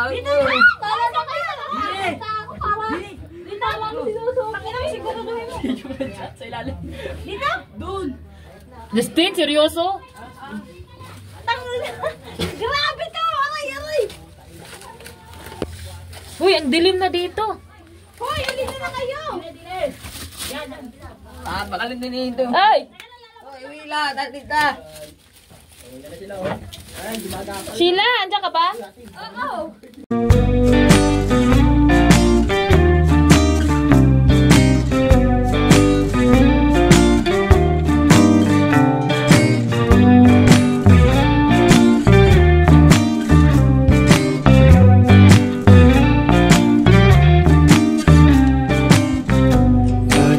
Dito na! Tala na kayo! Nakakasta ako para... Dito lang sinusuot. Pakina mo siguro mo. Sa ilalim. Dito? Doon. Justin, seryoso? Grabe to! Aray, aray! Uy, ang dilim na dito. Hoy, alin na kayo! Bakalan din ito. Ay! Hoy, Wila, tatita. Sheila, andyan ka ba? Oo!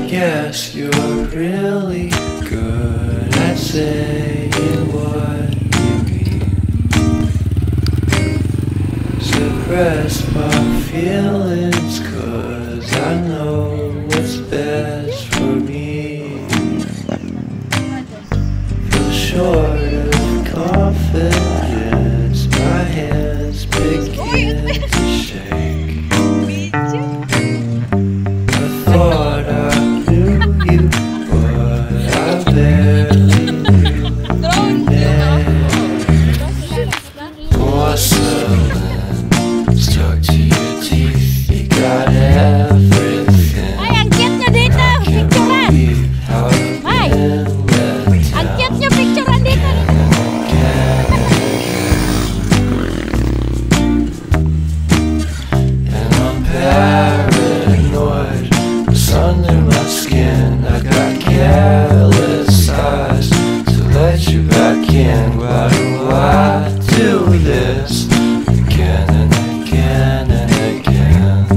Yes, you're really good at saying what you mean. Suppress my feelings, 'cause I know what's best for me. Feel short of confidence, my hands begin to shake. I thought I knew you, but I barely knew your name. Porcelain stuck to your teeth, you got everything. Ay, ang cute nyo dito! I can't Picturean! believe how I've Ay! been let Ang down. cute nyo picturean dito! And I'm paranoid, what's under my skin. I got careless eyes to let you back in. Why do I do this again and again and again?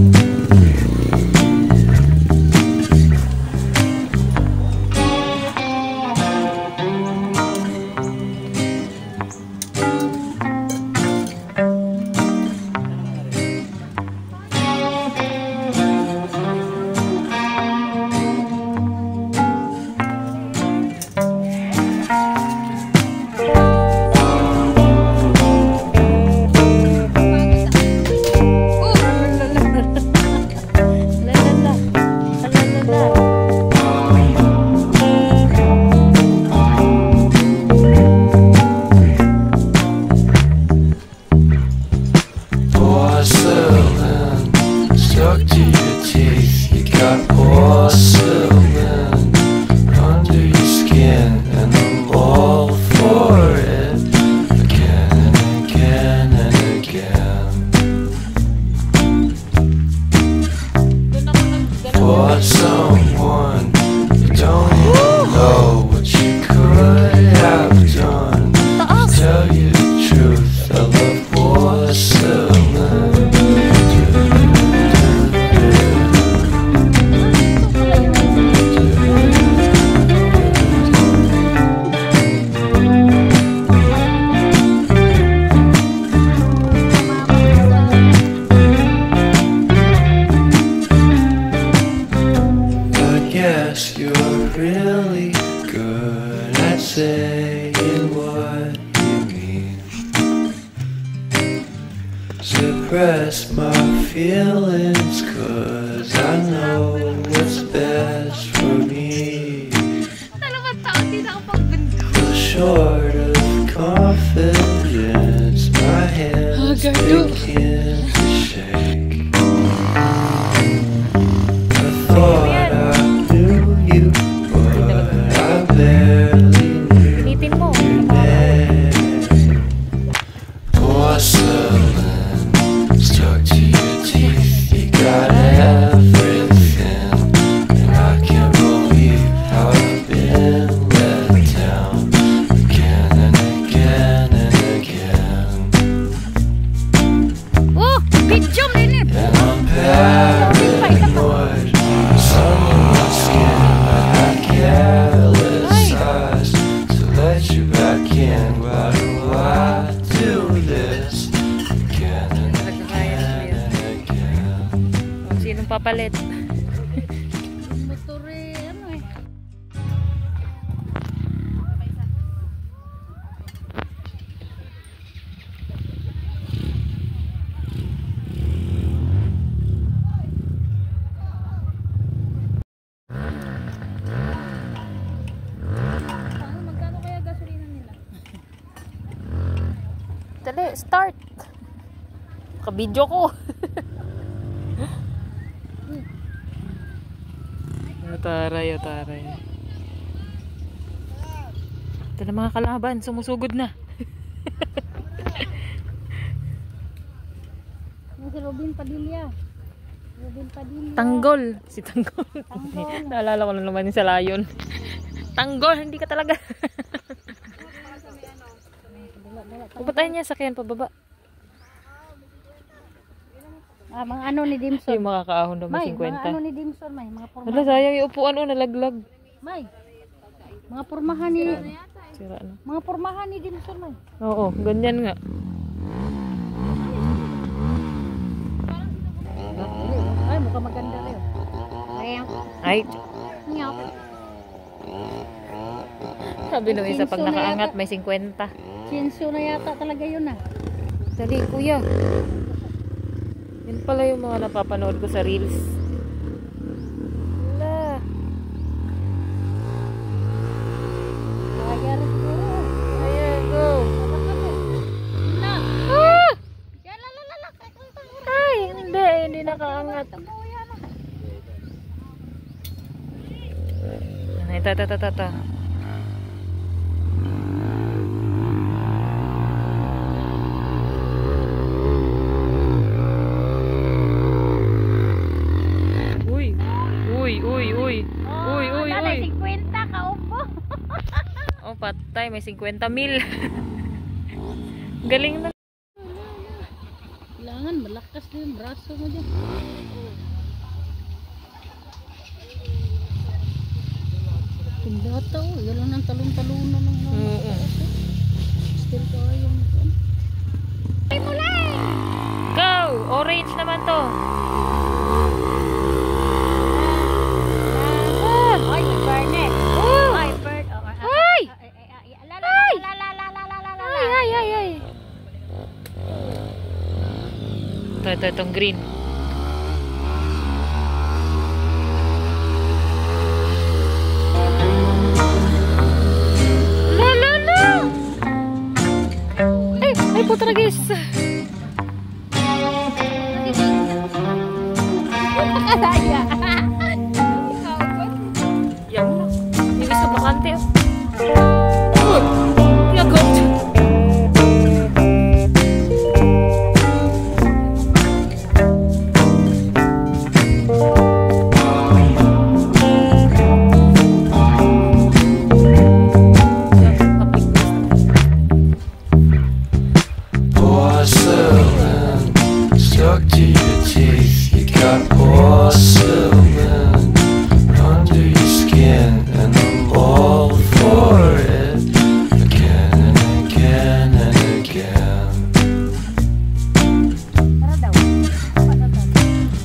Porcelain stuck to your teeth, you got porcelain under your skin, and I'm all for it again and again and again. For someone you don't even know what you could have done. To tell you the truth, I love porcelain. I guess you're really good at saying what you mean. Suppress my feelings, 'cause I know what's best for me. Feel short of confidence, my hands begin to shake. I thought I knew you, but I barely knew Pinitin mo. your name. Porcelain stuck to your teeth, you got everything, and I can't believe how I've been let down again and again and again. Oh! Video rin eh! And I'm paranoid, sun in my skin, I got careless eyes to let you back in. Why do I do this again and again and again? Sinong papalit? Motor eh, ano eh. start. Ka-video ko. Taray, taray. Ito na mga kalaban, sumusugod na. Si Robin Padilla. Robin Padilla. Tanggol. Si Tanggol. Naalala ko na naman yung sa layon. Tanggol, hindi ka talaga. Pupatayin niya sakyan pababa. Mga ano ni Dimson. Yung mga kaahon daw may 50. Mga ano ni Dimson, may mga pormahan. Wala, sayang yung upuan o nalaglag. May. Mga pormahan ni Sira na. mga pormahan ni Dimson, may. Oo, ganyan nga. Ay, mukhang maganda rin. Ay, Ngaw. sabi nung isa pag nakaangat may 50. Chinsu na yata talaga yun ah. Dali, kuya. Yan pala yung mga napapanood ko sa reels. Wala. Ayan, Ayan, go. na. Ah! Yan, lalala. Ay, hindi nakaangat. Ito. Uy. Nanay 50 kaupo. Oh, patay. May 50,000. Galing na. Kailangan malakas na yung braso mo dyan. Pindata oh. Yan lang ng talon-talunan ng mga Oo. still tayo. Ay mula! Go! Orange naman to. Ay, Barnet. Oh! Ay, bird. Ay! Ay! Ay. Itong green. La. Ay, putragis. Kalaya. Yan mo. Hindi sa bakante. Yagot. Porcelain stuck to your teeth. You got porcelain under your skin, and I'm all for it. Again and again and again.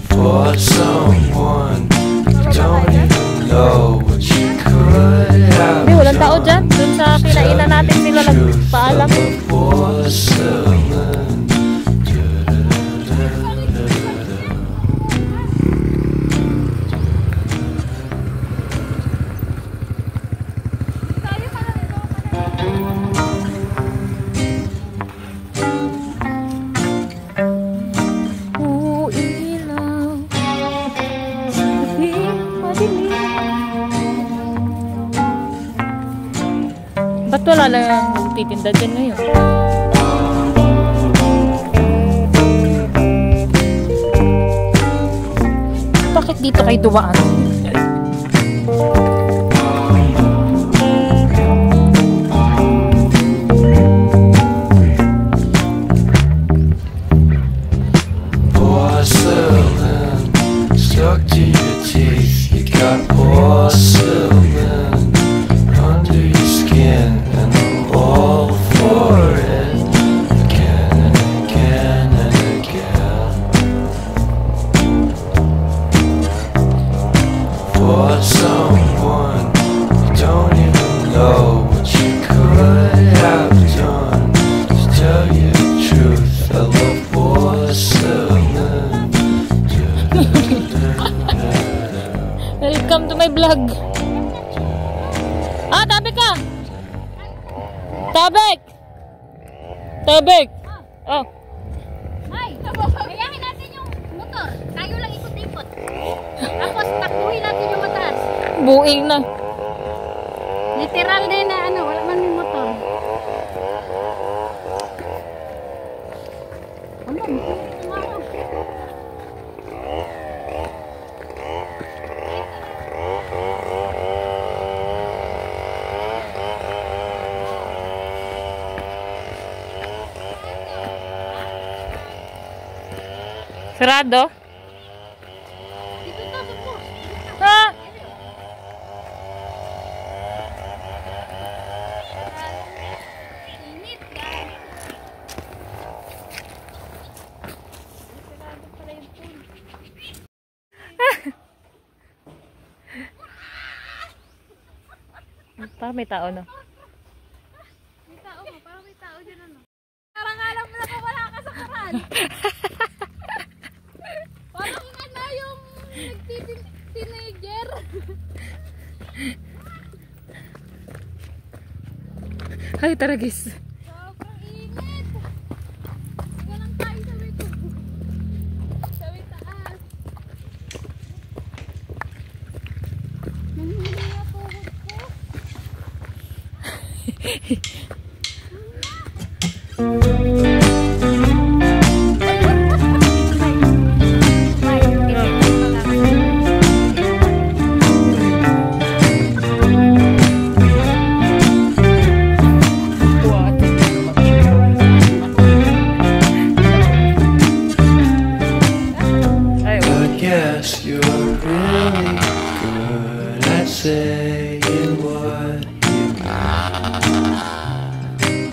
For someone you don't even know what you could have. Hindi, walang tao dyan. Dun sa kinainan natin sila nagpaalam. Porcelain. Ba't wala lang titinda dyan ngayon? Bakit dito kayo dumaan? Porcelain stuck to your teeth. You got porcelain under your skin, and I'm all for it. Again and again and again. For someone you don't even know what you could have done. To tell you the truth, I love porcelain. Welcome to my vlog. Ah, tabi ka! Tabek! Oh, Ay, gayahin natin yung motor. Tayo lang ikot-ikot. Tapos takbuhin natin yung mataas. buing na. Literal din na ano, wala man yung motor. Ano, ano? Sarado? Dito to, dito. Ha? Init ka. Parang may tao, no? May tao mo, parang may tao dyan ano. Parang alam mo na kung wala ka sa karan. Parang ano yung nagtiteenager. Ay, tara guys. Sobrang init. Higa lang tayo sa may tubo. Sa may taas. Nanghihili na tuhod ko. I guess you're really good at saying what you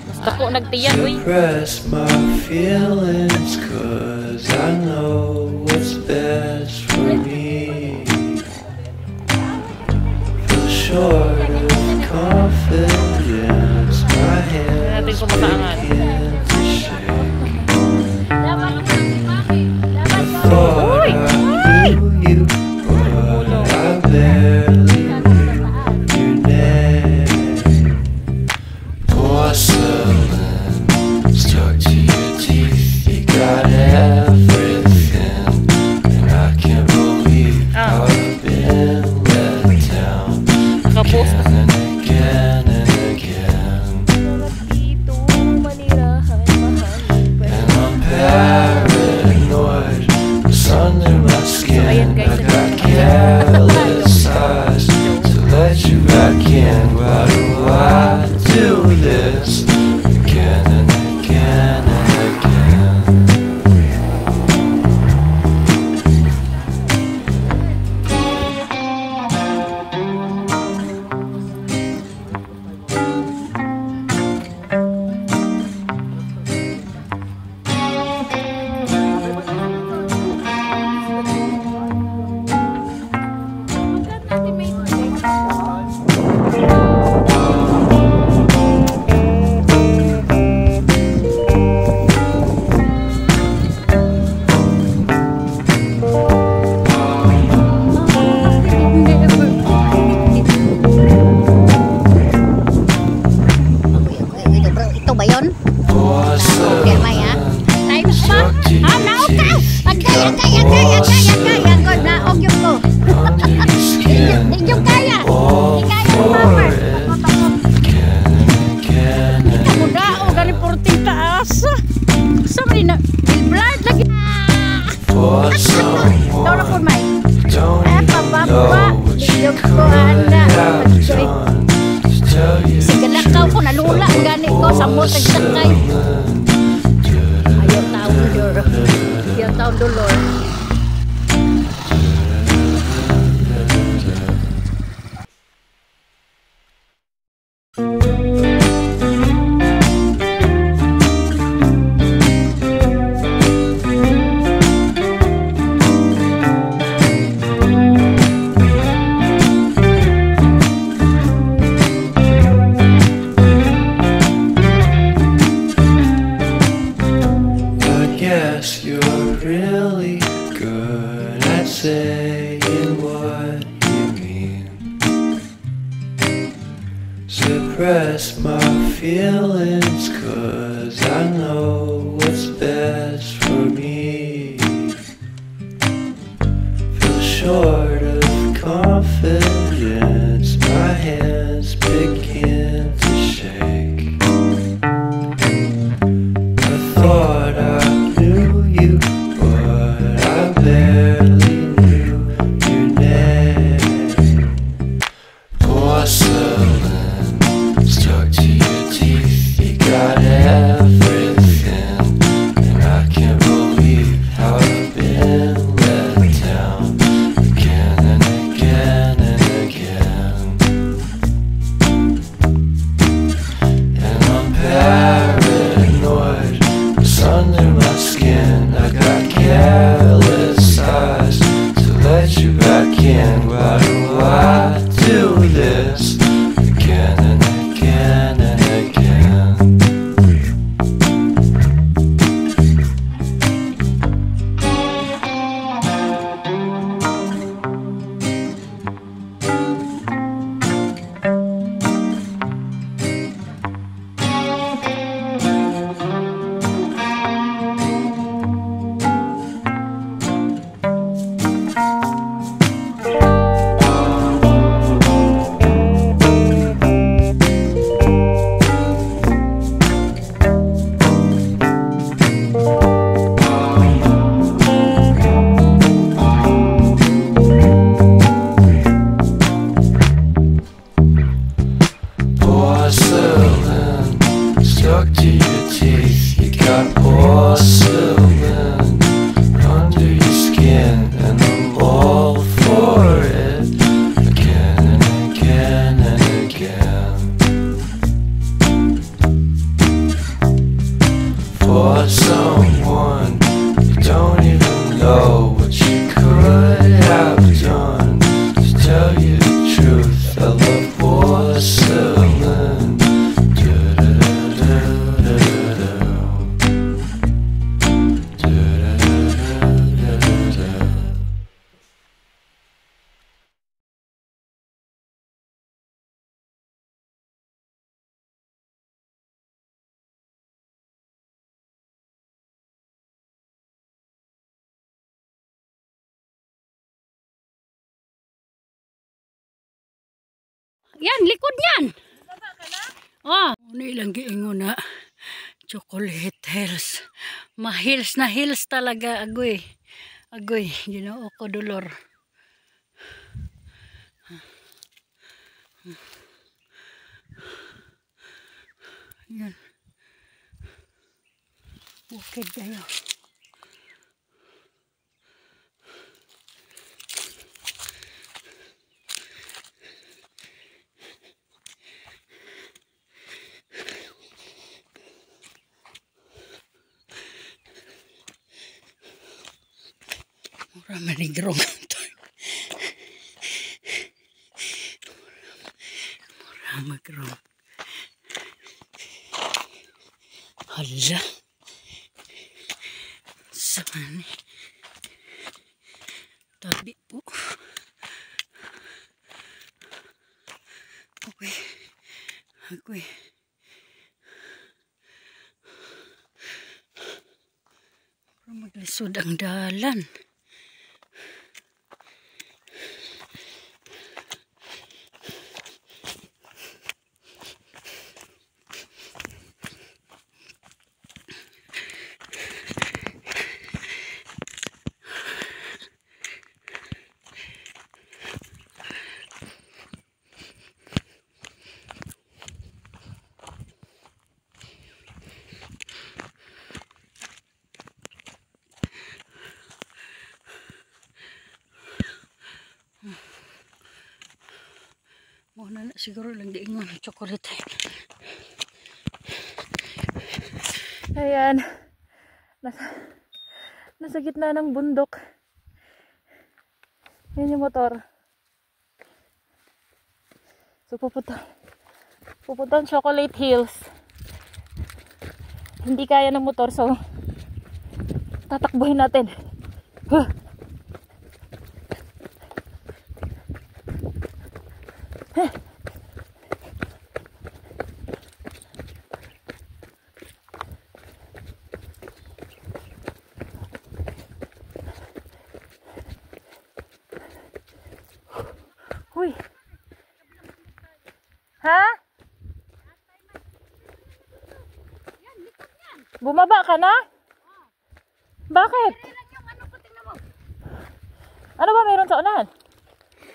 Basta po nagtiyan, uy. suppress my feelings, 'cause I know what's best for me. Feel short of confidence, my hands Natin kumakaangat. begin to shake. Dapat mo lang si Mami. Dapat mo. Thought I knew you, but I barely knew your name. Porcelain stuck to your teeth, you got everything, and I can't believe how I've been let down Nakapos. again and again and again. Dito, manirahan, mahal. And I'm paranoid, it's under my skin. Ayan, guys. I got careless eyes to let you back in. Why do I do this again and again and again? Ito ba yun? Okay, Porcelain may ha? Tayo na ba? stuck to Ah, your naog ka! teeth, you Agay, got agay, agay, agay, agay! porcelain Yan ko, naog yung ko. under your skin. Hindi yung kaya. All Hindi kaya yung for mama. it again and again and Ako na, o galing porting taas. Sorry na, blood lagi. for Ito na po, someone May. don't Eh, even pababa. know what you Yung ko, could anda. have Sorry. done to tell you the Sige lang ka ko, truth nalula. of Gani ko, sa mo, tagsakay. porcelain. Ayaw taon, Lord. Ayaw taon, Lord. I guess you're really good at saying what you mean. Suppress my feelings, 'cause I know what's best for me. Feel short of confidence, my hands begin to shake. I thought I knew you, but I barely knew your name. Porcelain stuck to your teeth, you got everything, and I can't believe how I've been let down again and again and again. And I'm paranoid, what's under my skin? I got careless eyes to let you back in. Why do I do this again and again and again? Porcelain stuck to your teeth, you got porcelain under your skin, and I'm all for it again and again and again. For someone you don't even know what you could have done. To tell you the truth, I love porcelain. Yan, likod yan. Oh, nilang giingon na chocolate hills. Ma-hills na hills talaga, agoy. Agoy, Ginoo ko dolor. Yan. Bukid kayo. Mura manigrong ito. Mura magrong. Hala. Saan ni? Tabi po. Okay. Okay. Mura maglisod ang dalan. Muna na siguro lang diingon chocolate. Ayan. Nasa gitna ng bundok. Yan yung motor. So pupunta ang Chocolate Hills. Hindi kaya ng motor, so tatakbuhin natin. Huh. Bumaba ka na? Bakit? Ano ba meron sa unahan?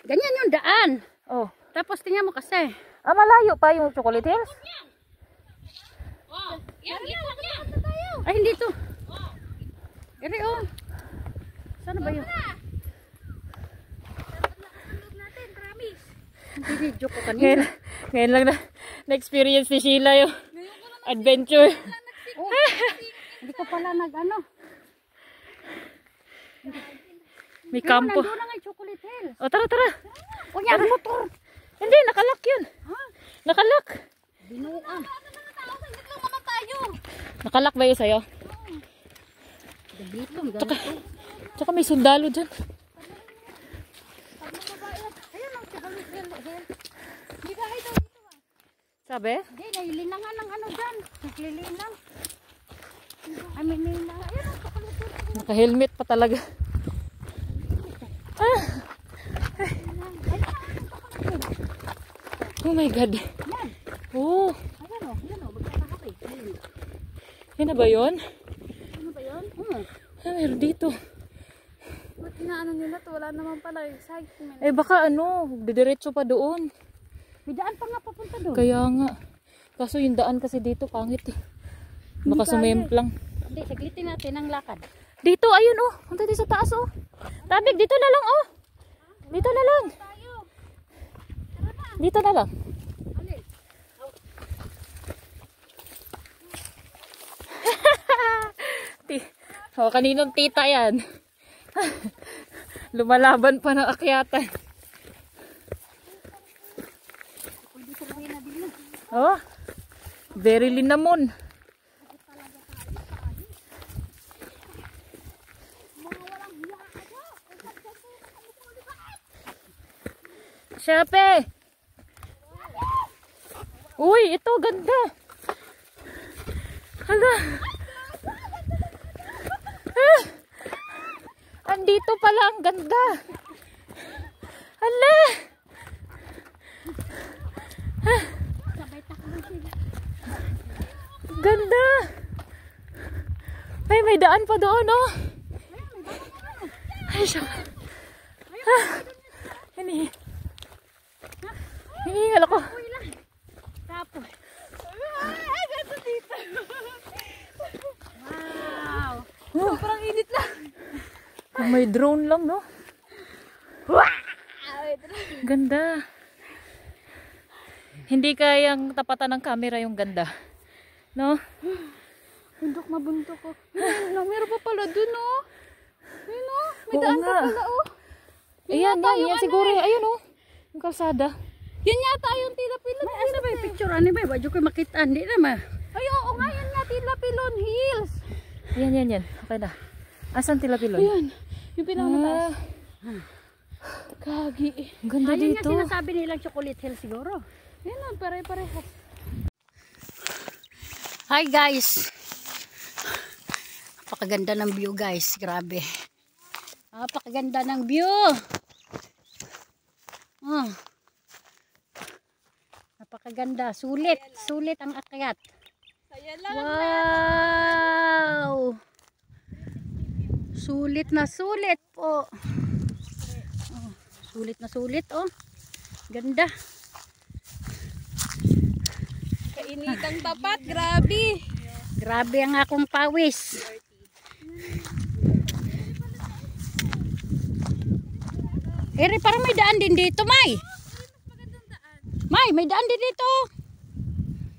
Ganyan yung daan. Oh. Tapos tingnan mo kasi. Malayo pa yung Chocolate Hills? Ay, hindi to. Ere, oh. Sana ba yun? Video ko kanina. Ngayon lang na-experience ni Sheila yung adventure. Oh, hindi ko pala nag-ano. May kampo. Nandun na nga yung Chocolate Hills. O, tara, tara. O, yan, motor. Hindi, nakalak yun. Nakalak. Binuang. Nakalak ba yun sa'yo? Dito, Tsaka may sundalo dyan. ayun ang Chocolate Hills. Hindi ba ito? Sabi? Hindi, nahilinangan ng ano dyan. Naglilinang. Ay, may nilang. Ayun ang Chocolate Hills. Naka-helmet pa talaga. Oh my God. Yan. Oh. Ayan o, magkakahapi. Yan na ba yun? Ano ba yun? Meron dito. Ba't inaano nila to? Wala naman pala excitement. Baka didiretso pa doon. May daan pa nga papunta doon. Kaya nga. Kaso yung daan kasi dito pangit eh. Baka sumemplang. Hindi, saglitin natin ang lakad. Dito, ayun oh. Punta dito sa taas oh. Tabig, dito na lang oh. Dito na lang. Dito na lang. Kaninong tita yan. Lumalaban pa ng akyatan. Oh, very linamon. Siyape. Uy, ito ganda. Hala. Andito pala ang ganda. Hala. Ganda. Ay, may daan pa doon, oh. Ay, siya. Hinihingal ako. Tapos. Ay, ganda dito. Wow. Sobrang init lang. May drone lang, no? Ganda. Hindi kayang tapatan ng camera yung ganda. No? Bundok na bundok ko. Meron pa pala dun, oh. Ayun, oh. May Oo daan nga. pa pala, oh. Ayan, yan siguro. Ayun, oh. Yung kalsada. Yan yata yung Tilapilon. May asa ba yung picture? Ano ba? Badyo ko makita. Hindi naman. Ay, oo nga. Yan nga, Tilapilon Hills. Yan. Okay na. Asan Tilapilon? Ayan. Yung pinakamataas. Kagi. Ganda Ayun dito. nga sinasabi nilang Chocolate Hills siguro. Ayan lang, pare-parehas. Hi guys. Napakaganda ng view guys. Grabe. Napakaganda ng view. Napakaganda. Sulit. Sulit ang akyat. Wow. Sulit na sulit po. Sulit na sulit oh. Ganda. Kainitang tapat, grabe. Grabe ang akong pawis. Eri, parang may daan din dito, May. May daan din dito.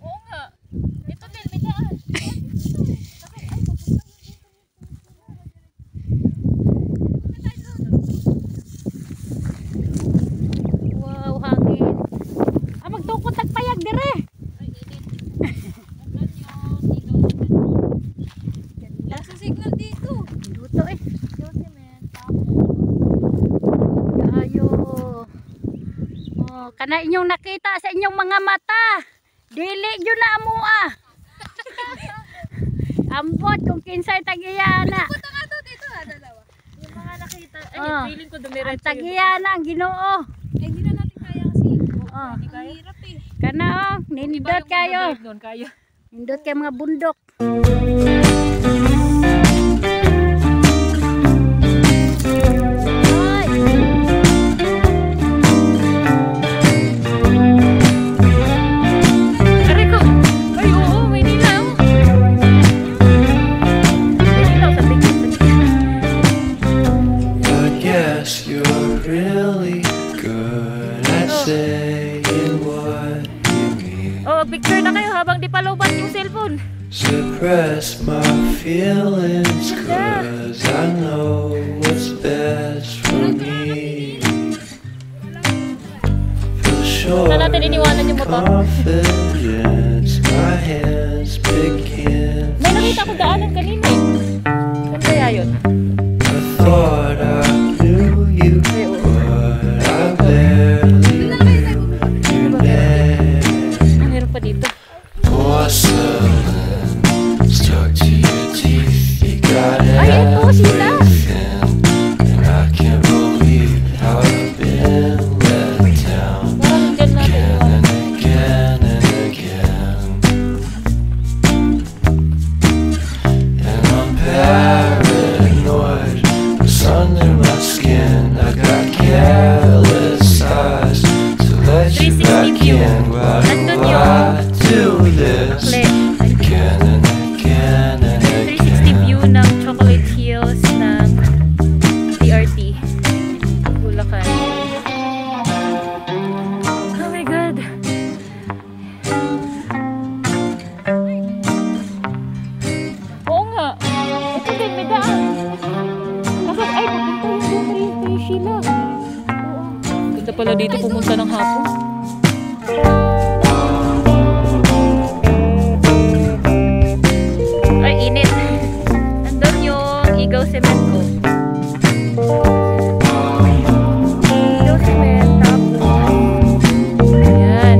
Oo nga. Ito din, may daan. Wow, hangin. Magtukot tagpayag dire. Nasa signal dito. Duto eh. Ayo. Oh, kana inyong nakita sa inyong mga mata. Dili jud na amo ah. Ambot kung kinsay tagiyana. Punta ka doon dito ha, dalawa. Yung mga nakita, Oh. feeling ko Ang dumiretso yung... tagiyana ang Ginoo. Hindi na natin kaya kasi. Oh. Ang hirap eh. Kana oh, nindot kayo. Doon, kaya. Nindot kay mga bundok. suppress my feelings, 'cause I know what's best for me. Feel sure Saan natin iniwanan yung motor? confidence, my hands begin May nakita ko daanan kanina eh. Saan kaya yun? I thought I knew you, but I barely knew your name. Meron pa dito. Porcelain stuck to your teeth. You got Ay, ito sila. everything, and I can't believe how I've been let down Parang dyan natin again iwanan. and again and again. And I'm paranoid. What's under my skin? I got careless eyes to let you 360 back view. in. Why Nandun do I do this? Click. Again and again and 360 view again. ng Chocolate Hills ng TRT. Bulacan. Oh my God. Oo nga. Ito din, may daan. Kaso, ay, papunta yung doon kay Sheila. Ganda pala dito pumunta ng hapon. Ay, init. Nandun yung Igaw Cement ko. Igaw Cement, tapos. Ayan.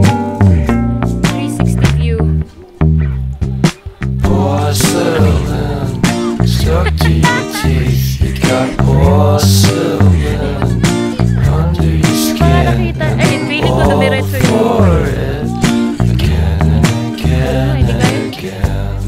360 view. Porcelain stuck to your teeth. You got porcelain under your Mga skin. nakita. Ay, feeling ko dumiretso yun. For it again and again Ay, di and kaya. again.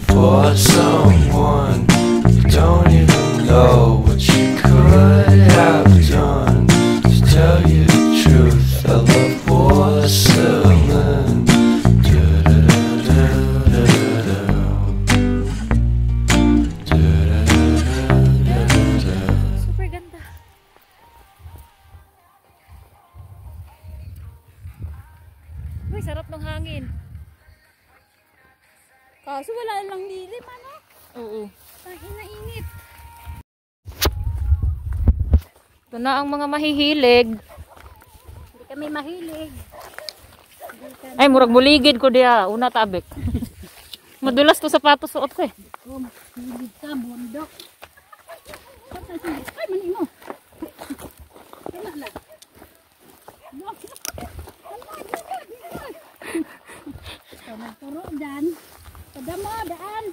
For someone you don't even know what you could have done. To tell you the truth, I love porcelain. Super ganda. Uy, sarap ng hangin. Kaso wala lang dilim, ano? Oo. Ang inainit. Ito na ang mga mahihilig. Hindi kami mahilig. Ay, murag buligid ko diya. Una tabik. Madulas to sapatos suot ko eh. Mahilig ka, bundok. Ay, mani mo. Kaya lang. Turo dyan. Pada mo, daan.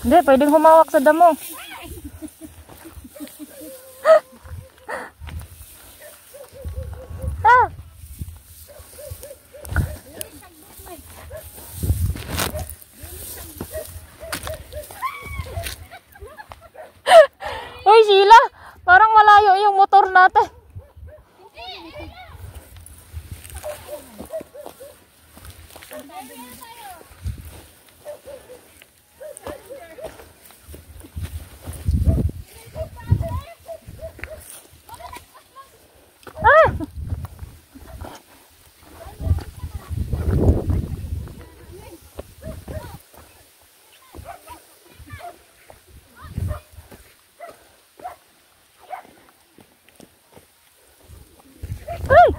Hindi, pwedeng humawak sa damo. Ah! Uy, Sheila! Parang malayo yung motor natin. Ah! Ay!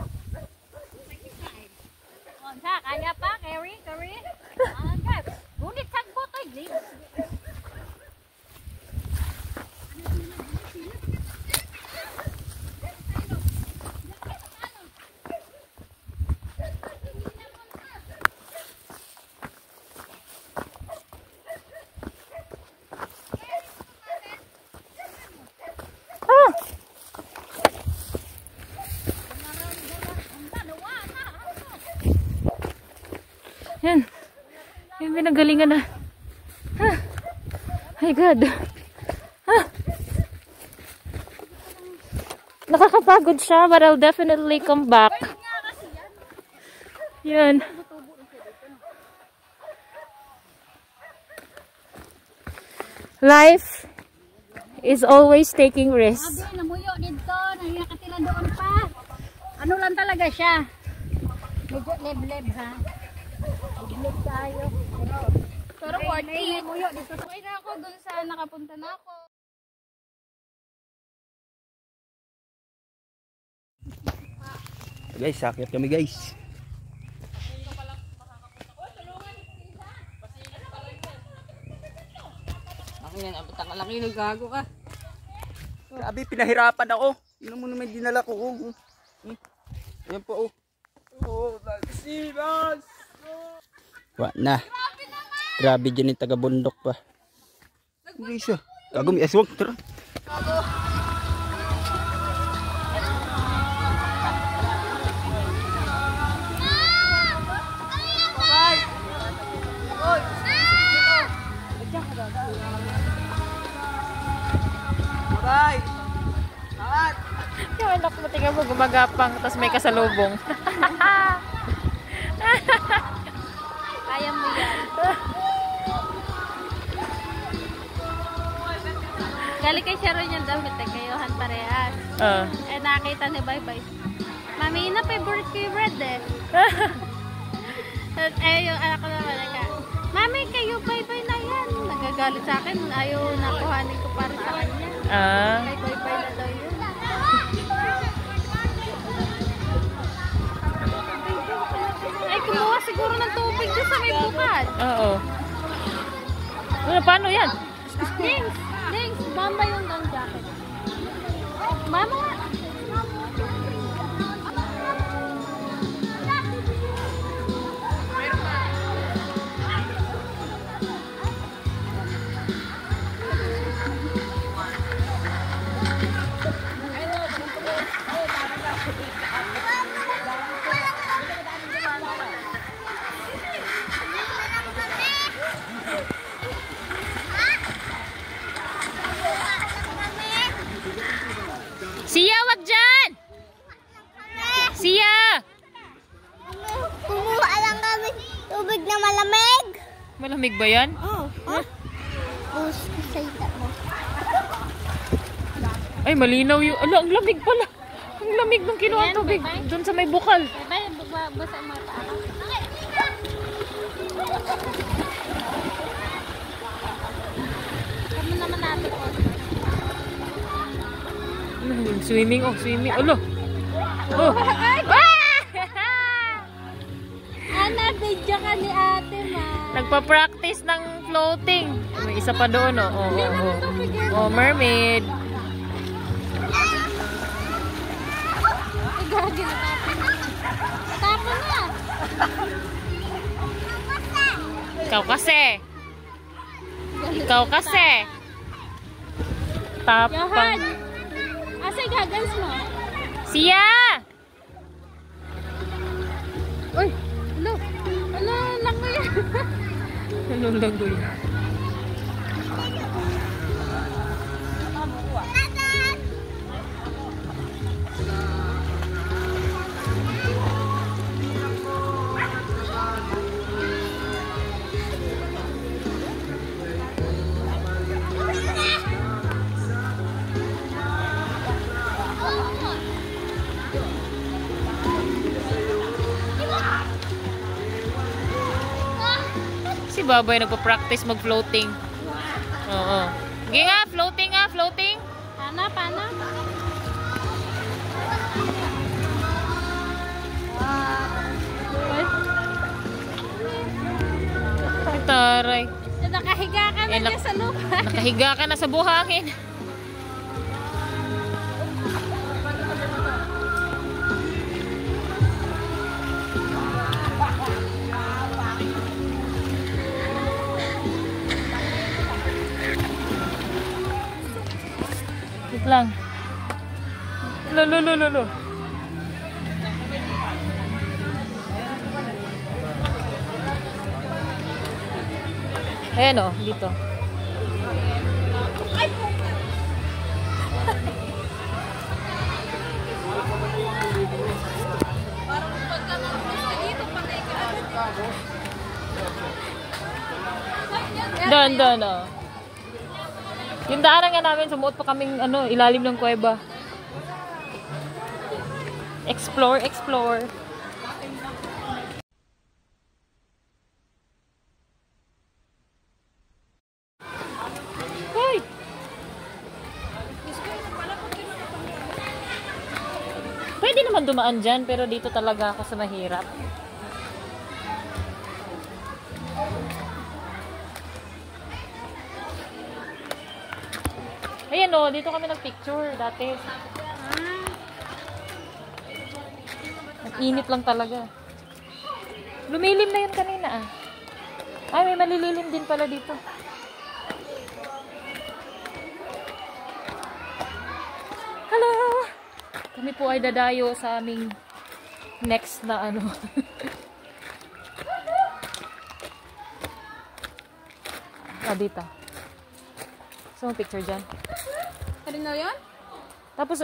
Kaya pa, carry. Ngunit sagbot ay lig. Ah! Yan. Yung pinagalingan na. Ah. My God. Ah. Nakakapagod siya, but I'll definitely come back. Yan. Life is always taking risks. Sabi, namuyo dito. Nangiyakatila doon pa. Ano lang talaga siya. Medyo leb-leb ha. Leb-leb tayo. Pero 40. Namuyo dito. Okay na ako dun sa nakapunta na ako. Guys, sakit kami guys. Laki ng gago ka. Grabe, pinahirapan ako. Yun mo naman dinala ko. Ayan po. Wa na. Grabe dyan yung taga-bundok pa. Guys, gago may aswang. Tara. Bye! Sawat! Yung anak mo, tingnan mo, gumagapang, tapos may kasalubong. Kaya mo yan. Galing kay Sharon yung damit eh. Kayohan parehas. Eh nakita ni Bye-Bye. Mami, na favorite ko yung bread eh. Eh yung anak ko naman naka, Mami, kayo Bye-Bye na yan. Nagagalit sa akin. Ayaw nakuhanin ko para sa kanya. Kay Bye-Bye na daw yun. Ay, kumuha siguro ng tubig doon sa may bukal. Oo. Ano, paano yan? Dings! Dings! Mama yung down jacket. Mama! Sia, wag dyan! Sia! Kumuha lang kami tubig na malamig. Malamig ba yan? Oo. Bus sa ita mo. Ay, malinaw yung... Ala, ang lamig pala. Ang lamig nung kinuha ang tubig. Doon sa may bukal. Bye-bye, basa ang mga paa. Kamo naman natin po. Swimming, oh, swimming. Alo! Oh! Ana, video ka ni ate, ma. Nagpa-practice ng floating. May isa pa doon, oh. Oh, mermaid. Gagi na tapon na. Tapon na. Ikaw kasi. Ikaw kasi. Tapang. Johan! Asa gagans mo? Sia! Uy! Ano? Ano? Lako yan. Anong lagoy? Si Baboy nagpa-practice mag-floating. Oo. Sige nga, floating nga, floating. Pana, pana. Ay, taray. Nakahiga ka na dyan sa lupa. Nakahiga ka na sa buhangin. Wait lang. Lo. Ayan o, dito. Doon o. Yung daanan nga namin, sumuot pa kaming ilalim ng kuweba. Explore, explore. Hoy! Pwede naman dumaan dyan, pero dito talaga ako sa mahirap. Ayan o, dito kami nag-picture dati. Ang init lang talaga. Lumilim na yun kanina ah. Ay, may malililim din pala dito. Hello! Kami po ay dadayo sa aming next na dito. So, picture dyan. Karin na yan? Tapos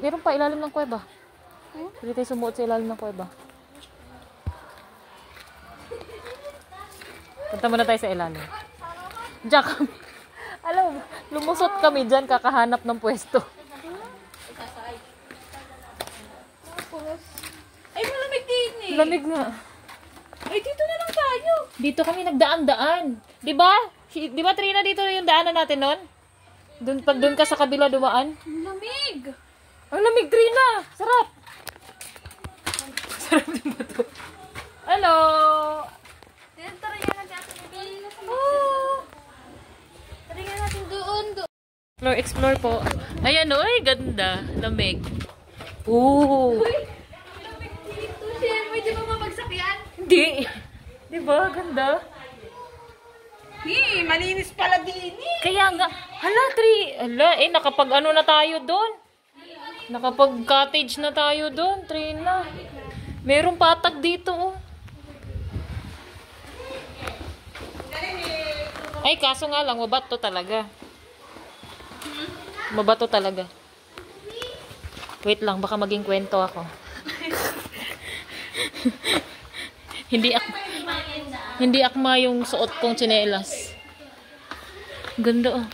meron pa ilalim ng kuweba. Pwede tayo sumuot sa ilalim ng kuweba. Punta muna tayo sa ilalim. Diyan kami. Alam mo, lumusot kami dyan kakahanap ng pwesto. Ay, malamig din eh. Lamig nga. Ay, dito na lang tayo. Dito kami nagdaan-daan. Diba? Diba, Trina, dito yung daanan natin nun? Pag doon ka sa kabila dumaan. Lamig. Ang lamig, Trina! Sarap! Sarap din ba ito? Hello! Tara yan natin. Oh! Tara yan natin doon. Explore po. Ayan o, ay ganda. Lamig. Ooh! Lamig dito siya. May di ba mabagsak yan? Hindi. Diba? Ganda. Malinis pala din eh. Kaya nga, nakapag na tayo doon. Nakapag cottage na tayo doon, Trina. Merong patag dito, oh. Ay, kaso nga lang, mabato talaga. Mabato talaga. Wait lang, baka maging kwento ako. Hindi akma yung suot kong tsinelas. Ganda, oh.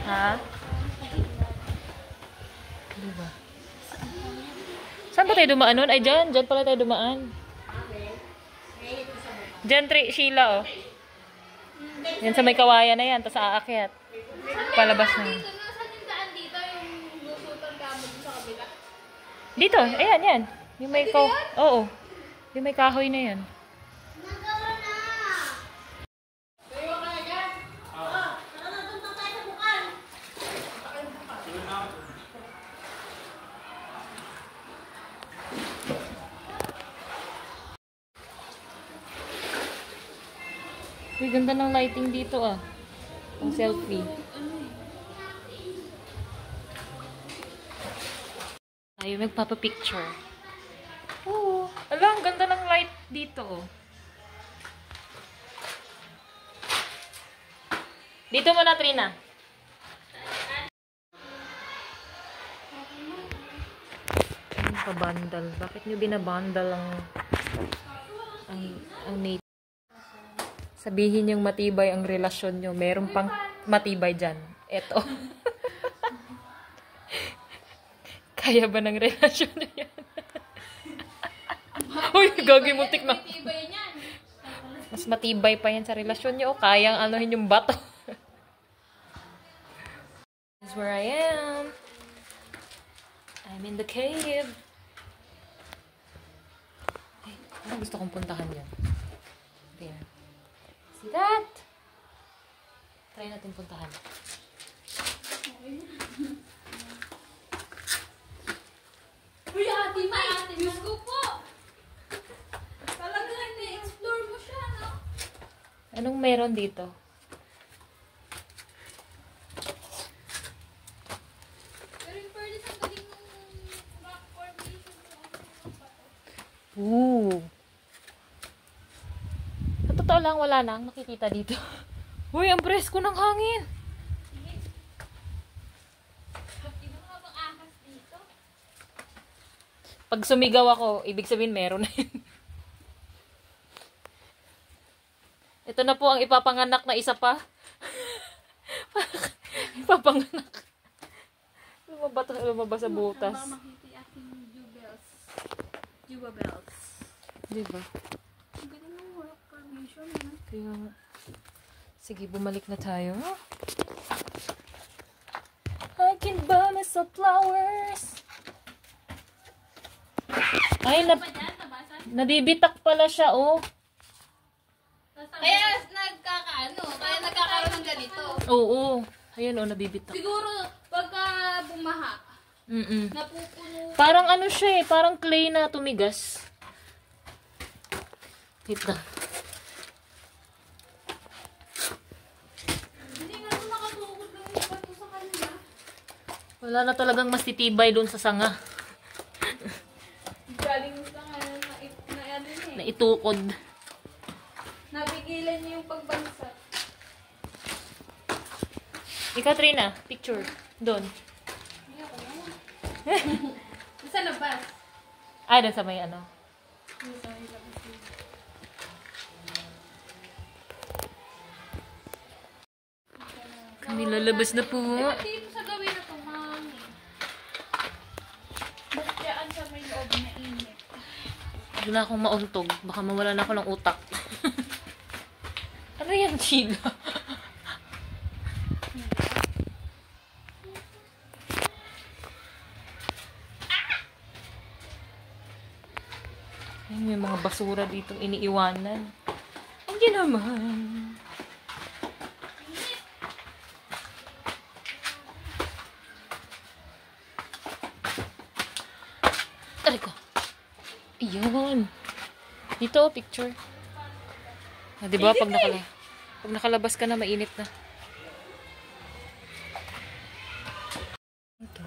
Ha? Diba? Saan ba tayo dumaan nun? Ay, dyan. Dyan pala tayo dumaan. Dyan, Sheila, oh. Yan sa may kawayan na yan. Tapos aakyat. Palabas na. Saan yung daan dito? Yung lusutan ka mo sa kabila? Dito. Ayan, yan. Yung may Oo. Yung may kahoy na yan. Uy, ganda ng lighting dito ah. Ang selfie. Tayo magpapapicture. Oo. Alam, ang ganda ng light dito oh. Dito muna, Trina. Ang pabandal. Bakit nyo binabandal ang nature? Sabihin yung matibay ang relasyon nyo. Meron pang matibay dyan. Eto. Kaya ba ng relasyon na yan? Uy, gagi muntik na. Mas matibay pa yan sa relasyon nyo. Kayang anuhin yung bato. This is where I am. I'm in the cave. Ay, ano gusto kong puntahan yan? There. See that? Try natin puntahan. Uy, ate, Diyos ko po. Talaga na-explore mo siya, no? Anong meron dito? Pero yung furnace ang galing ng rock formation. Ooh. Sa totoo lang, wala nang makikita dito. Uy, ang presko ng hangin. Pag sumigaw ako, ibig sabihin meron na yun. Ito na po ang ipapanganak na isa pa. Ipapanganak. Lumabas sa butas. Diba? Kaya, sige, bumalik na tayo. I can buy myself flowers. Ay, nabibitak pala siya, oh. Kaya nagkakaroon ng ganito. Oo. Ayan, oh, nabibitak. Siguro, pagka bumaha, napupuno. Parang ano siya eh, parang clay na tumigas. Wait na. Hindi nga ito nakatukod lang yung bato sa kanila. Wala na talagang mas titibay doon sa sanga. Galing sa kanila na ano eh. Naitukod. Napigilan niyo yung pagbansa. Ikaw, Trina, picture. Doon. Sa labas. Ay, doon sa may ano. Kami lalabas na po. Hindi mo sa gawin na ito, mami. Ba't sa may loob na init? Huwag na akong mauntog. Baka mawala na ako ng utak. Ano yan, Sheila? Ay, may mga basura ditong iniiwanan. Hindi naman. Aray ko. Ayun. Dito, picture. Ah, diba, pag nakalabas ka na, mainit na. Ito.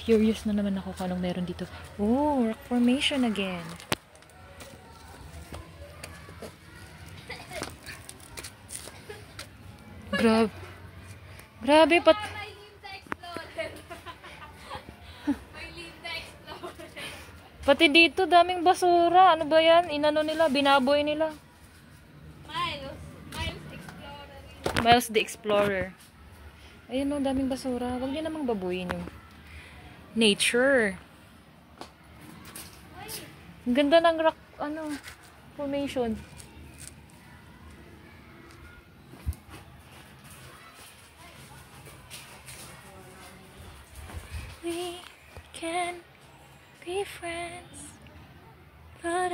Curious na naman ako kung anong meron dito. Oh, rock formation again. Grabe, May Linda Explorer. May Linda Explorer. pati dito, daming basura. Ano ba yan? Inano nila, binaboy nila. Miles Explorer. Miles the Explorer. Ayun o, daming basura. Huwag niyo namang babuyin yung nature. Ang ganda ng rock, formation. We can be friends, but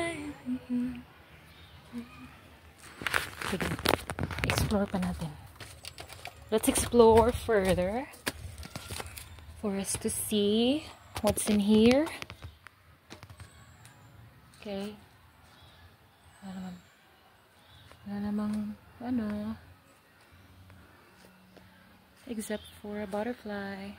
sige, explore pa natin. Let's explore further for us to see what's in here. Okay. Wala namang except for a butterfly.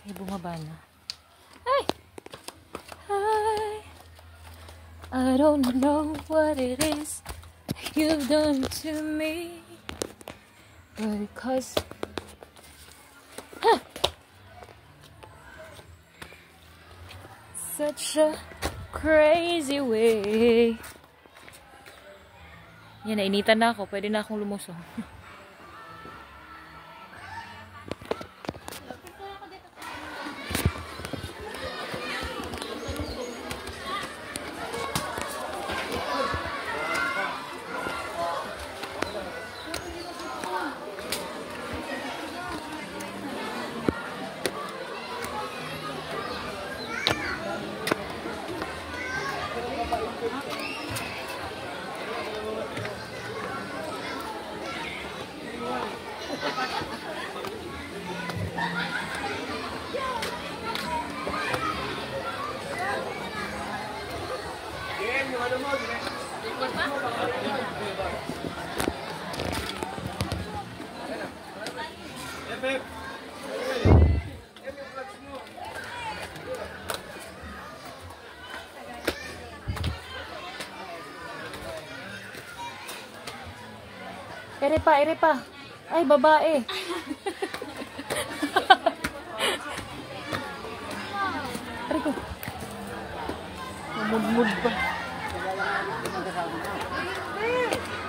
Ay, bumaba na. Ay! I don't know what it is you've done to me, but because such a crazy way. Yan, nainitan na ako. Pwede na akong lumusong. Ere pa. Ay, babae. Aray ko. Mamudmud pa.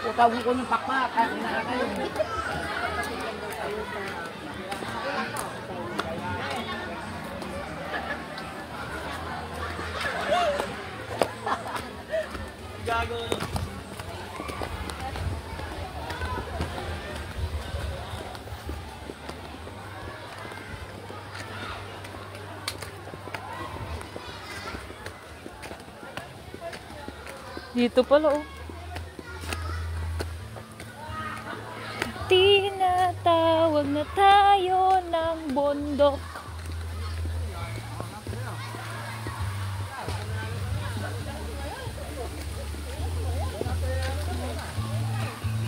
Utawin ko ng pakpak. Gago. Dito pala, oh. Tinatawag na tayo ng bundok.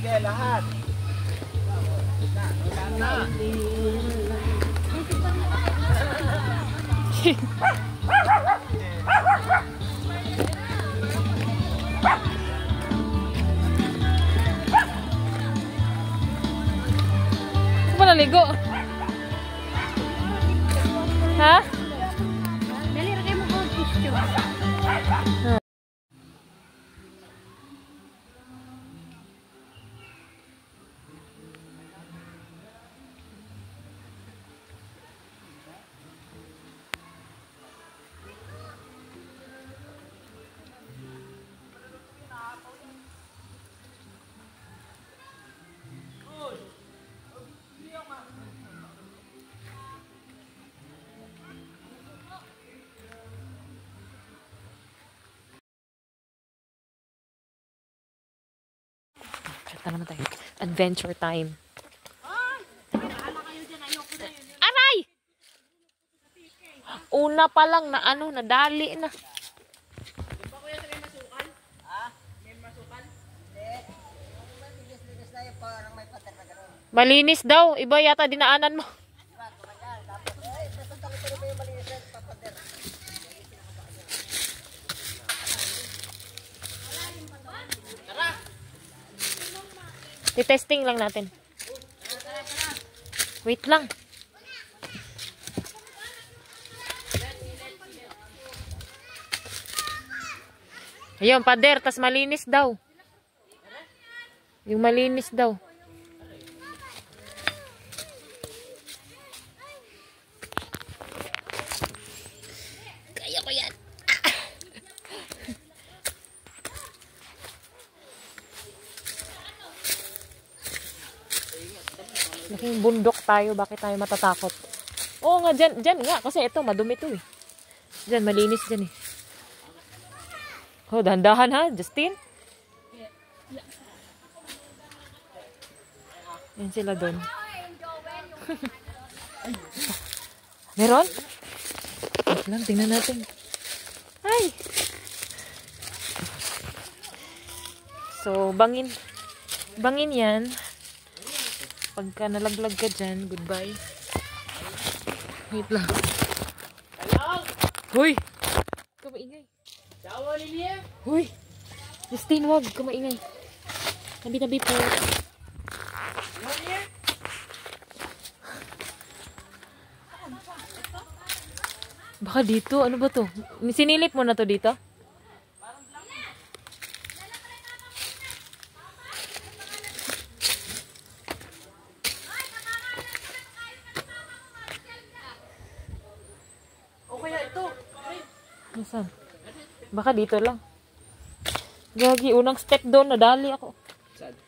Sige, lahat. Naligo. Ha? Dali, lagay mo ko tissue. Ito naman tayo. Adventure time. Aray! Una pa lang na ano, nadali na. Malinis daw. Iba yata dinaanan mo. I-testing lang natin. Wait lang. Ayun, pader. Tas malinis daw. Yung malinis daw. Kaya ko yan. Laking bundok tayo. Bakit tayo matatakot? Oo nga, dyan nga. Kasi ito, madumi ito eh. Dyan, malinis dyan eh. Oh, dahan-dahan ha, Justin. Yan sila doon. Meron? Wait lang, tingnan natin. Ay! So, bangin yan. Pagka nalaglag ka dyan, goodbye. Wait lang. Hoy! Kumaingay. Hoy! Justin, wag. Kumaingay. Tabi-tabi po. Baka dito. Ano ba to? Sinilip mo na to dito? Nasaan? Baka dito lang. Gagi, unang step doon, nadali ako. Saan?